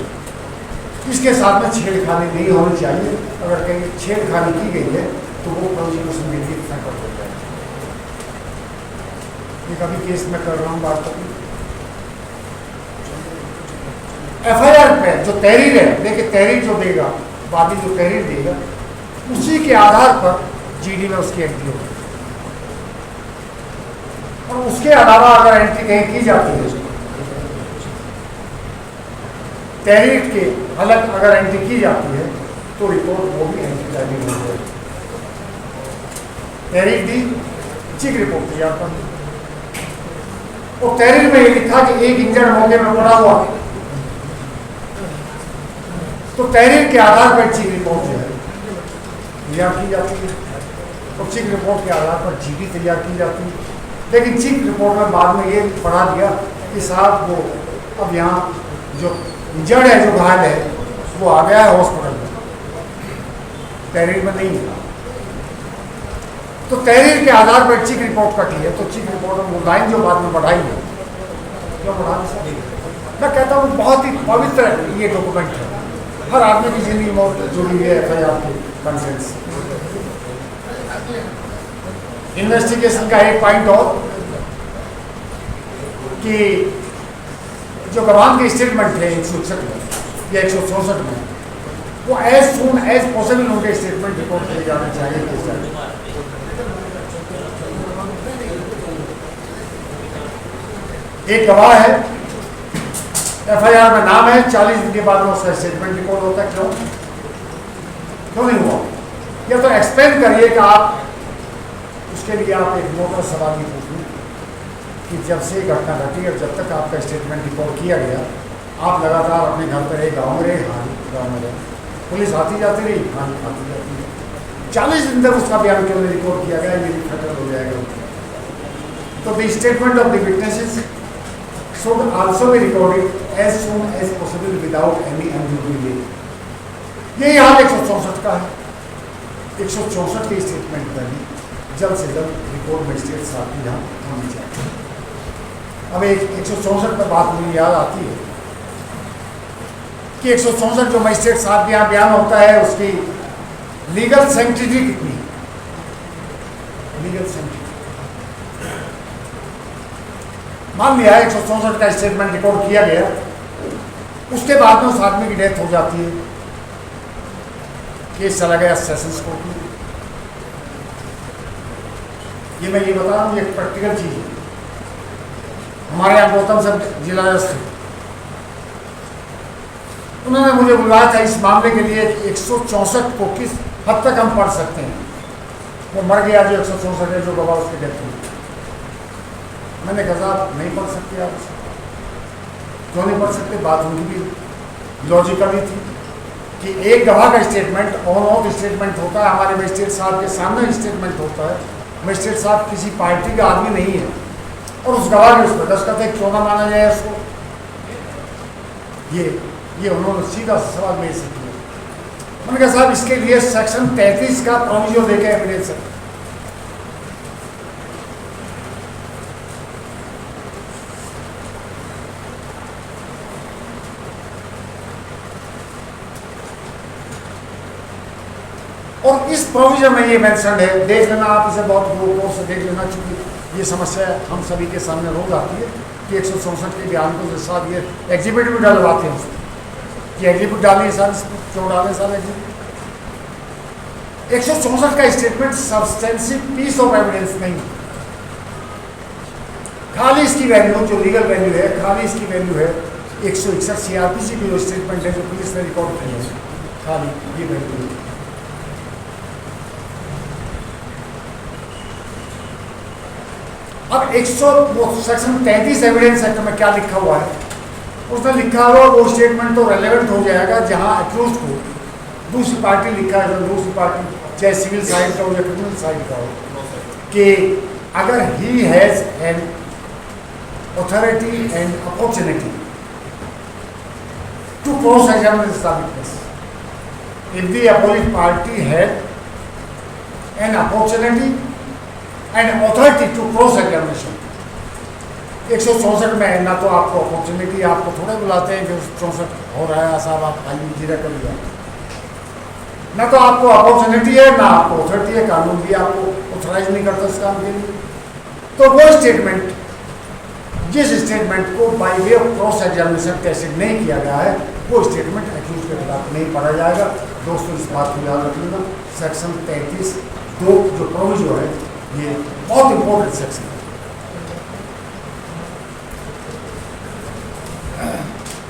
इसके साथ में छेड़खानी नहीं होनी चाहिए। अगर कहीं छेड़खानी की गई है तो वो प्रोसिक्यूशन में भी संकट हो जाए। ये कभी केस में कर रहा हूँ बात करूँ, एफआईआर पे जो तहरीर है, देखिए तहरीर जो देगा, वादी जो तहरीर देगा, उसी के आधार पर जीडी में उसकी एंट्री होगी। और उसके अलावा अगर एंट्री कहीं की जाती है, तहरीर के अलग अगर एंट्री की जाती है, तो रिपोर्ट वो भी एंट्री करनी होगी। तहरीर दी, चीख रिपोर्ट तैयार कर, और तहरीर में ये लिखा कि एक इंजन मौके में पड़ा हुआ, तो तहरीर के आधार पर चीख रिपोर्ट जो है तैयार की जाती है, और चीख रिपोर्ट के आधार पर जीडी तैयार की जाती है। लेकिन चीख रिपोर्ट में बाद में ये पढ़ा दिया कि साहब वो अब यहाँ जो इंजर्ड है, जो घायल है, वो आ गया है हॉस्पिटल में, तहरीर में नहीं है। तो तहरीर के आधार पर चीख रिपोर्ट कटी है, तो चीख रिपोर्ट में वो लाइन जो बाद में बढ़ाई है, क्यों बढ़ा? मैं कहता हूँ बहुत ही पवित्र ये डॉक्यूमेंट है, हर आदमी की जिंदगी में जुड़ी हुई है एफआईआर के कंसेंट से। इन्वेस्टिगेशन का एक पॉइंट और कि जो गवाह के स्टेटमेंट थे 161 में या 164 में, वो एज सून एज पॉसिबल उनके स्टेटमेंट रिपोर्ट किए जाने चाहिए। एक गवाह है, एफआईआर में नाम है, 40 दिन के बाद में उसका स्टेटमेंट रिकॉर्ड होता है। क्यों नहीं हुआ? या तो एक्सप्लेन करिए कि आप उसके लिए आप एक मोटा सवाल ही पूछिए कि जब से घटना घटी और जब तक आपका स्टेटमेंट रिकॉर्ड किया गया, आप लगातार अपने घर पर रहे, गाँव में रहे? हाँ, गाँव में रहे। पुलिस आती जाती रही? हाँ, आती जाती रही। 40 दिन तक उसका बयान केवल रिकॉर्ड किया गया, ये भी खत्म हो जाएगा। तो the statement of the witnesses should also be recorded as soon as possible without any undue delay। यही हाल 164 का है। 164 के स्टेटमेंट पर भी जल्द से जल्द रिपोर्ट मजिस्ट्रेट साहब की यहाँ होनी चाहिए। अब एक 164 पर बात मुझे याद आती है कि 164 जो मजिस्ट्रेट साहब के यहाँ बयान होता है, उसकी लीगल सेंटिटी कितनी है? लीगल सेंटिटी मान लिया 164 का स्टेटमेंट रिकॉर्ड किया गया, उसके बाद में उस आदमी की डेथ हो जाती है, केस चला गया सेशंस कोर्ट में। ये मैं ये बता रहा हूँ, ये एक प्रैक्टिकल चीज़ है। हमारे यहाँ गौतम सब जिला उन्होंने मुझे बुलाया था इस मामले के लिए 164 को किस हद तक हम पढ़ सकते हैं। वो मर गया जो 164 है, जो गवाह उसकी डेथ हुई। मैंने कहा साहब नहीं पढ़ सकते आप उसे। क्यों नहीं पढ़ सकते? बात उनकी भी लॉजिकली थी कि एक गवाह का स्टेटमेंट ऑन ऑफ स्टेटमेंट होता है, हमारे मजिस्ट्रेट साहब के सामने स्टेटमेंट होता है। मजिस्ट्रेट साहब किसी पार्टी का आदमी नहीं है और उस गवाह के उस पर दस्तखत है, क्यों ना माना जाए उसको? ये उन्होंने सीधा सवाल मेरे से किया। मैंने कहा साहब इसके लिए सेक्शन 33 का प्रोविजो देके एविडेंस है। और इस प्रोविजन में ये मेंशन है, देख लेना आप इसे, बहुत गौर से देख लेना, क्योंकि ये समस्या हम सभी के सामने रोज आती है कि 164 के बयान को जैसा ये एग्जिबिट भी डलवाते हैं उसमें कि एग्जिबिट डालिए सर, क्यों डालें सर एग्जिबिट? 164 का statement substantive piece of evidence नहीं, खाली इसकी वैल्यू जो लीगल वैल्यू है, खाली इसकी वैल्यू है 161 CRPC की जो स्टेटमेंट है जो पुलिस ने रिकॉर्ड की है, खाली ये वैल्यू है। अब सेक्शन 33 एविडेंस एक्ट में क्या लिखा हुआ है? उसने लिखा हुआ वो स्टेटमेंट तो रेलेवेंट हो जाएगा जहां अक्यूज्ड को दूसरी पार्टी लिखा है, दूसरी पार्टी चाहे सिविल साइड का हो या क्रिमिनल साइड का हो, कि अगर he has an authority and opportunity to cross examine the witness, if the opposite party had an opportunity and authority to cross examination. 164 में ना तो आपको अपॉर्चुनिटी, आपको थोड़े बुलाते हैं कि 64 हो रहा है साहब आप आइए जीरा कर लिया, ना तो आपको अपॉर्चुनिटी है ना आपको अथॉरिटी है, कानून भी आपको ऑथराइज नहीं करता इस काम के लिए। तो वो स्टेटमेंट, जिस स्टेटमेंट को by way of cross examination कैसे नहीं किया गया है, वो स्टेटमेंट एक्यूज के खिलाफ नहीं पढ़ा जाएगा। दोस्तों इस बात को याद रखिएगा, सेक्शन 33(2) जो प्रोविजो है ये बहुत इंपॉर्टेंट सेक्शन है।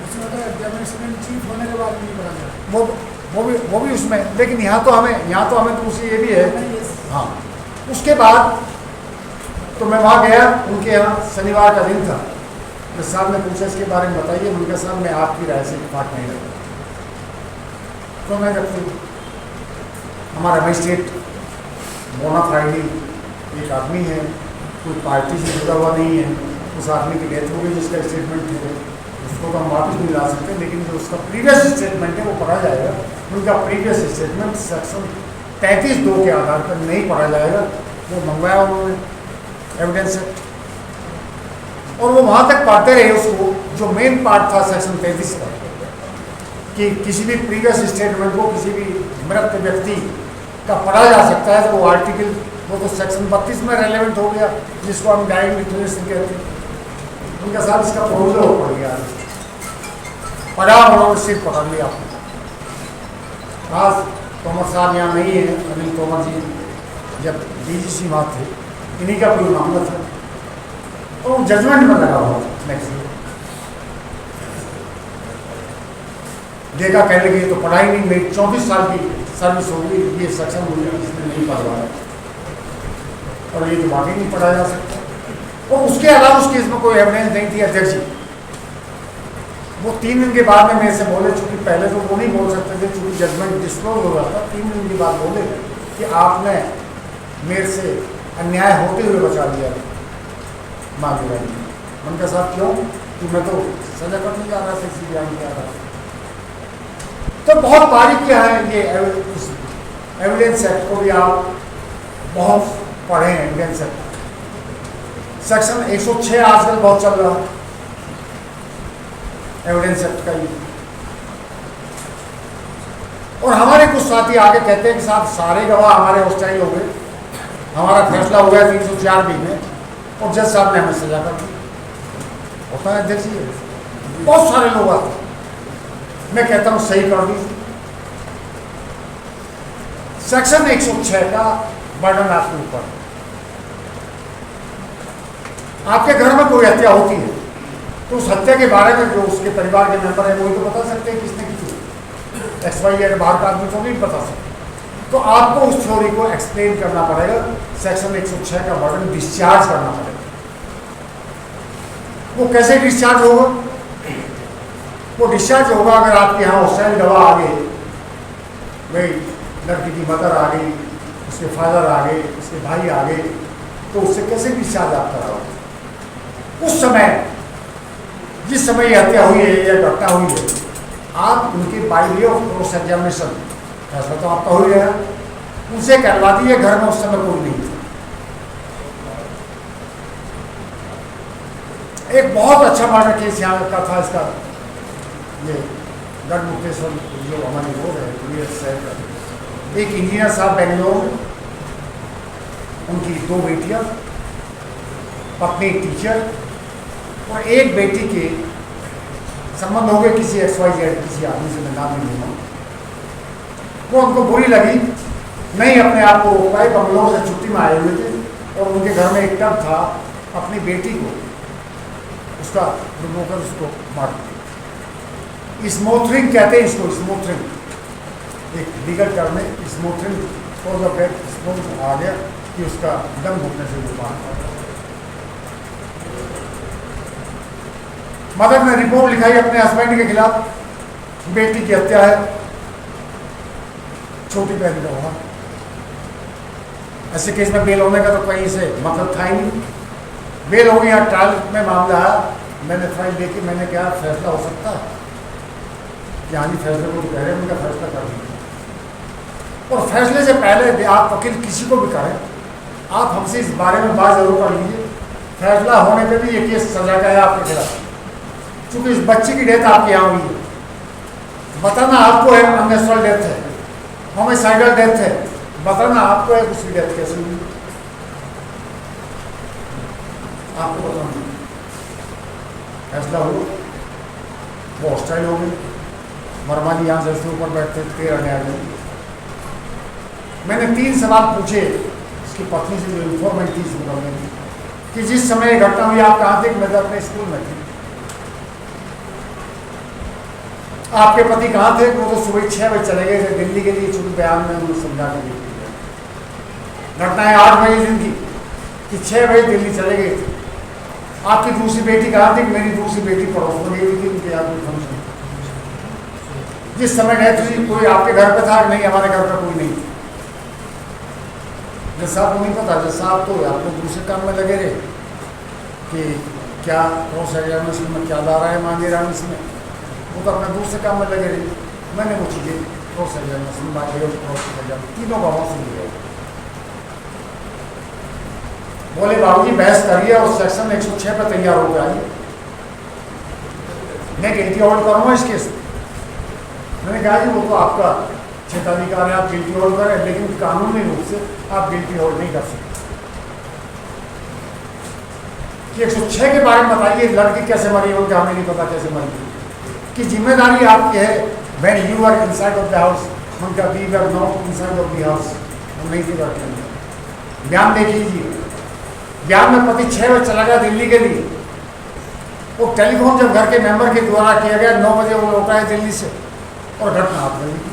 उसमें तो एग्जामिनेशन चीफ होने के बाद नहीं पढ़ा जाए, वो भी उसमें, लेकिन यहाँ तो हमें दूसरी ये भी है। हाँ, उसके बाद तो मैं वहाँ गया, उनके यहाँ शनिवार का दिन था। मैं साहब ने पूछा इसके बारे में बताइए, उनके साहब मैं आपकी राय से इत्तेफाक नहीं रखता। तो मैं रखती हमारा मजिस्ट्रेट बोनाफाइडी एक आदमी है, कोई पार्टी से जुड़ा हुआ नहीं है, उस आदमी की डेथ हो गई जिसका स्टेटमेंट है, उसको तो हम वापस नहीं ला सकते, लेकिन जो उसका प्रीवियस स्टेटमेंट है वो पढ़ा जाएगा। उनका प्रीवियस स्टेटमेंट सेक्शन 33(2) के आधार पर नहीं पढ़ा जाएगा, वो मंगवाया उन्होंने एविडेंस एक्ट, और वो वहाँ तक पढ़ते रहे उसको, जो मेन पार्ट था सेक्शन 33 का, कि किसी भी प्रीवियस स्टेटमेंट को किसी भी मृत व्यक्ति का पढ़ा जा सकता है। तो वो आर्टिकल, वो तो सेक्शन 32 में रेलेवेंट हो गया, जिसको हम डायरेक्ट डिक्लेरेशन कहते हैं। उनका साहब इसका प्रोविजन पड़ गया, पढ़ा उन्होंने सिर्फ पकड़ लिया। आज तोमर साहब यहाँ नहीं है, अनिल तोमर जी जब DGC वहाँ थे, इन्हीं का कोई मामला था और जजमेंट में लगा हुआ नेक्स्ट देखा, कहने लगे तो पढ़ाई नहीं, मेरी 34 साल की सर्विस होगी, ये सेक्शन मुझे इसने नहीं पढ़वाया और ये तो बाकी नहीं पढ़ा जा सकता। और उसके अलावा उस केस में कोई एविडेंस नहीं थी। अध्यक्ष जी वो 3 दिन के बाद में मेरे से बोले, चूंकि पहले तो वो नहीं बोल सकते थे, चूंकि जजमेंट डिस्क्लोज हो रहा था, 3 दिन के बाद बोले कि आपने मेरे से अन्याय होते हुए बचा लिया मांगे वाली। उनका साहब क्यों? कि मैं तो सजा करने जा रहा था, इसी बयान किया रहा था। तो बहुत बारीकियां हैं ये एविडेंस एक्ट को भी आप बहुत पढ़े हैं। एविडेंस एक्ट सेक्शन 106 आजकल बहुत चल रहा है एविडेंस एक्ट का ही। और हमारे कुछ साथी आगे कहते हैं कि साहब सारे गवाह हमारे हॉस्टाइल हो गए, हमारा फैसला हो गया 304B में और जज साहब ने हमें सजा कर दी। होता है अध्यक्ष जी, बहुत सारे लोग आते हैं। मैं कहता हूं सही कर दी। सेक्शन 106 का बर्डन आपके ऊपर, आपके घर में कोई हत्या होती है तो उस हत्या के बारे में जो उसके परिवार के मेंबर है वो ही तो बता सकते हैं किसने की थी। XYZ बाहर का आदमी को नहीं बता सकता। तो आपको उस थ्योरी को एक्सप्लेन करना पड़ेगा, सेक्शन 106 का बर्डन डिस्चार्ज करना पड़ेगा। वो कैसे डिस्चार्ज होगा? वो डिस्चार्ज होगा अगर आपके यहाँ हॉस्टाइल गवाह आ गए, भाई लड़की की मदर आ गई, उसके फादर आ गए, उसके भाई आ गए, तो उससे कैसे डिस्चार्ज आप कराओगे? उस समय जिस समय ये हत्या हुई है या घटना हुई है, आप उनके by way of cross examination, फैसला तो आपका हो गया, उनसे करवा दिए, घर में उस समय कोई नहीं था। एक बहुत अच्छा मर्डर केस यहाँ का था, इसका ये गढ़मुक्तेश्वर जो हमारे लोग है, एक इंजीनियर साहब बेंगलोर, उनकी 2 बेटियां, पत्नी टीचर और एक बेटी के संबंध हो गए किसी XYZ किसी आदमी से, मैं नाम नहीं लूँगा। वो उनको बुरी लगी, नहीं अपने आप को रोक पाए, बंगलोर से छुट्टी में आए हुए थे और उनके घर में एक टब था, अपनी बेटी को उसका डुबोकर उसको मार दिया। स्मोथरिंग कहते हैं इसको, स्मोथरिंग एक लीगल टर्म है, स्मोथरिंग कॉज ऑफ डेथ स्मोथ आ गया कि उसका दम घुटने से वो मार। मदर ने रिपोर्ट लिखाई अपने हस्बैंड के खिलाफ, बेटी की हत्या है, छोटी बहन का हुआ। ऐसे केस में बेल होने का तो कहीं से मतलब था ही नहीं। बेल हो गया, ट्रायल में मामला आया, मैंने फाइल देखी, मैंने क्या फैसला हो सकता है कि हाँ जी फैसले को तो कह रहे हैं, उनका फैसला कर दिया। और फैसले से पहले आप वकील किसी को भी करें, आप हमसे इस बारे में बात जरूर कर लीजिए। फैसला होने पे भी ये केस सजा का है आपके खिलाफ, क्योंकि इस बच्ची की डेथ आपके यहाँ हुई है, बताना आपको है अननेचुरल डेथ है, होमिसाइडल डेथ है, बताना आपको है उसकी डेथ कैसे हुई, आपको बताना। फैसला हो, वो हॉस्टाइल हो गई, मरमानी यहाँ से उसके ऊपर बैठते थे, रहने आ गए। मैंने 3 सवाल पूछे उसकी पत्नी से, जो इन्फॉर्मेंट थी इस मुकदमे में, कि जिस समय ये घटना हुई आप कहाँ थे? मैं तो अपने स्कूल में थी। आपके पति कहाँ थे? वो तो सुबह 6 बजे चले गए थे दिल्ली के लिए, चूंकि बयान में उन्होंने समझा के दी। घटना है 8 बजे दिन की, कि 6 बजे दिल्ली चले गए थे। आपकी दूसरी बेटी कहाँ थी? मेरी दूसरी बेटी पड़ोस में गई थी उनके यहाँ कोई फंक्शन। जिस समय डेथ हुई कोई आपके घर पे था? नहीं, हमारे घर पे कोई नहीं। जज साहब को नहीं पता, जज साहब तो आप लोग दूसरे काम में लगे रहे कि क्या क्रॉस एग्जामिनेशन में क्या ला रहा है मांगे राम इसमें, वो तो अपने दूसरे काम में लगे रहे। मैंने वो चीज़ें क्रॉस एग्जामिनेशन मांगे, क्रॉस एग्जामिनेशन तीनों गाँव से मिले। बोले बाबूजी बहस करिए और सेक्शन 106 पर तैयार हो जाइए, मैं गिल्टी होल्ड करूँगा इस केस। मैंने कहा कि वो तो आपका क्षेत्राधिकार है, आप गिल्टी होल्ड करें, लेकिन कानूनी रूप से आप गिल्टी होल्ड नहीं कर सकते। कि 106 के बारे में बताइए, लड़की कैसे मरी, उनका हमें नहीं पता कैसे मरी, कि जिम्मेदारी आपकी है। When you are inside of the house, उनका we were not inside of the house, हम नहीं थी बैठे। बयान देख लीजिए, बयान में पति 6 बजे चला गया दिल्ली के लिए। वो टेलीफोन जब घर के मेंबर के द्वारा किया गया, 9 बजे वो लौटा है दिल्ली से, और घटना आपने लिखी।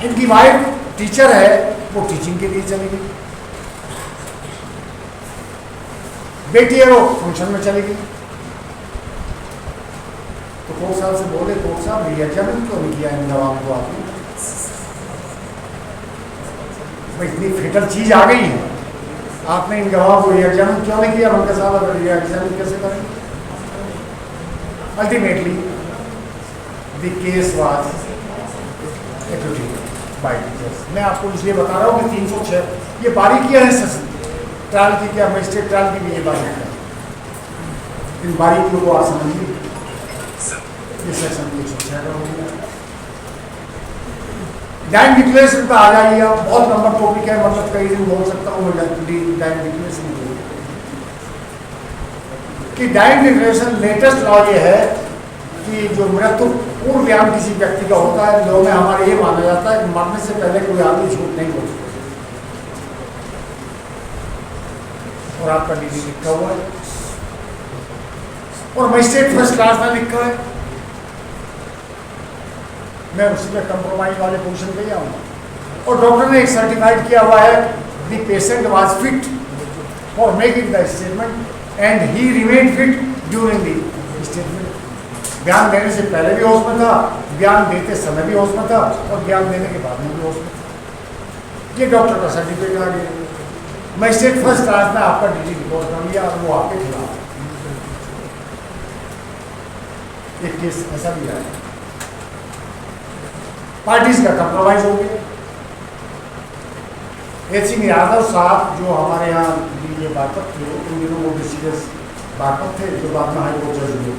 इनकी वाइफ टीचर है, वो टीचिंग के लिए चली गई। बेटी है वो फंक्शन में चली गई। तो कोर्ट साहब से बोले, कोर्ट साहब रीएग्जामिन क्यों नहीं किया इन गवाहों को आपने? भाई इतनी फेटल चीज आ गई है, आपने इन गवाहों को रीएग्जामिन क्यों नहीं किया? उनके साहब अगर रीएग्जामिन कैसे करेंगे? Ultimately the case was acquitted bye teachers. मैं आपको इसलिए बता रहा हूँ कि 306 ये बारीकियाँ हैं सेशन ट्रायल की, क्या मजिस्ट्रेट ट्रायल की भी ये बारीकियाँ, इन बारीकियों को आप समझिए। ये सेक्शन 106 का हो गया। डाइंग डिक्लेरेशन पर आ जाइए आप, बहुत लंबा टॉपिक है, मतलब कई दिन बोल सकता हूँ मैं डाइंग डिक्लेरेशन कि डाइंग डिक्लेरेशन लेटेस्ट लॉ ये है कि जो मृत्यु पूर्व बयान किसी व्यक्ति का होता है, लॉ में हमारे ये माना जाता है कि मरने से पहले कोई आदमी झूठ नहीं बोल सकता। और आपका डीडी लिखा हुआ है और मजिस्ट्रेट फर्स्ट क्लास में लिखा है मैं उसी पे कंप्रोमाइज वाले पोजीशन पे ही आऊँगा। और डॉक्टर ने एक सर्टिफाइड किया हुआ है the patient was fit for making the statement and he remain fit during the statement. बयान देने से पहले भी होश में था, बयान देते समय भी होश में था और बयान देने के बाद में भी होश में था। ये डॉक्टर का सर्टिफिकेट आ गया। मजिस्ट्रेट फर्स्ट क्लास में आपका ड्यूटी रिपोर्ट कर लिया और वो आपके खिलाफ एक केस ऐसा भी आया। पार्टीज का कंप्रोमाइज हो गया। एच सिंह यादव साहब जो हमारे यहाँ ये बागपत थे, उन दिनों वो सीरियस बागपत थे, जो बाद में हाई कोर्ट जज हुए।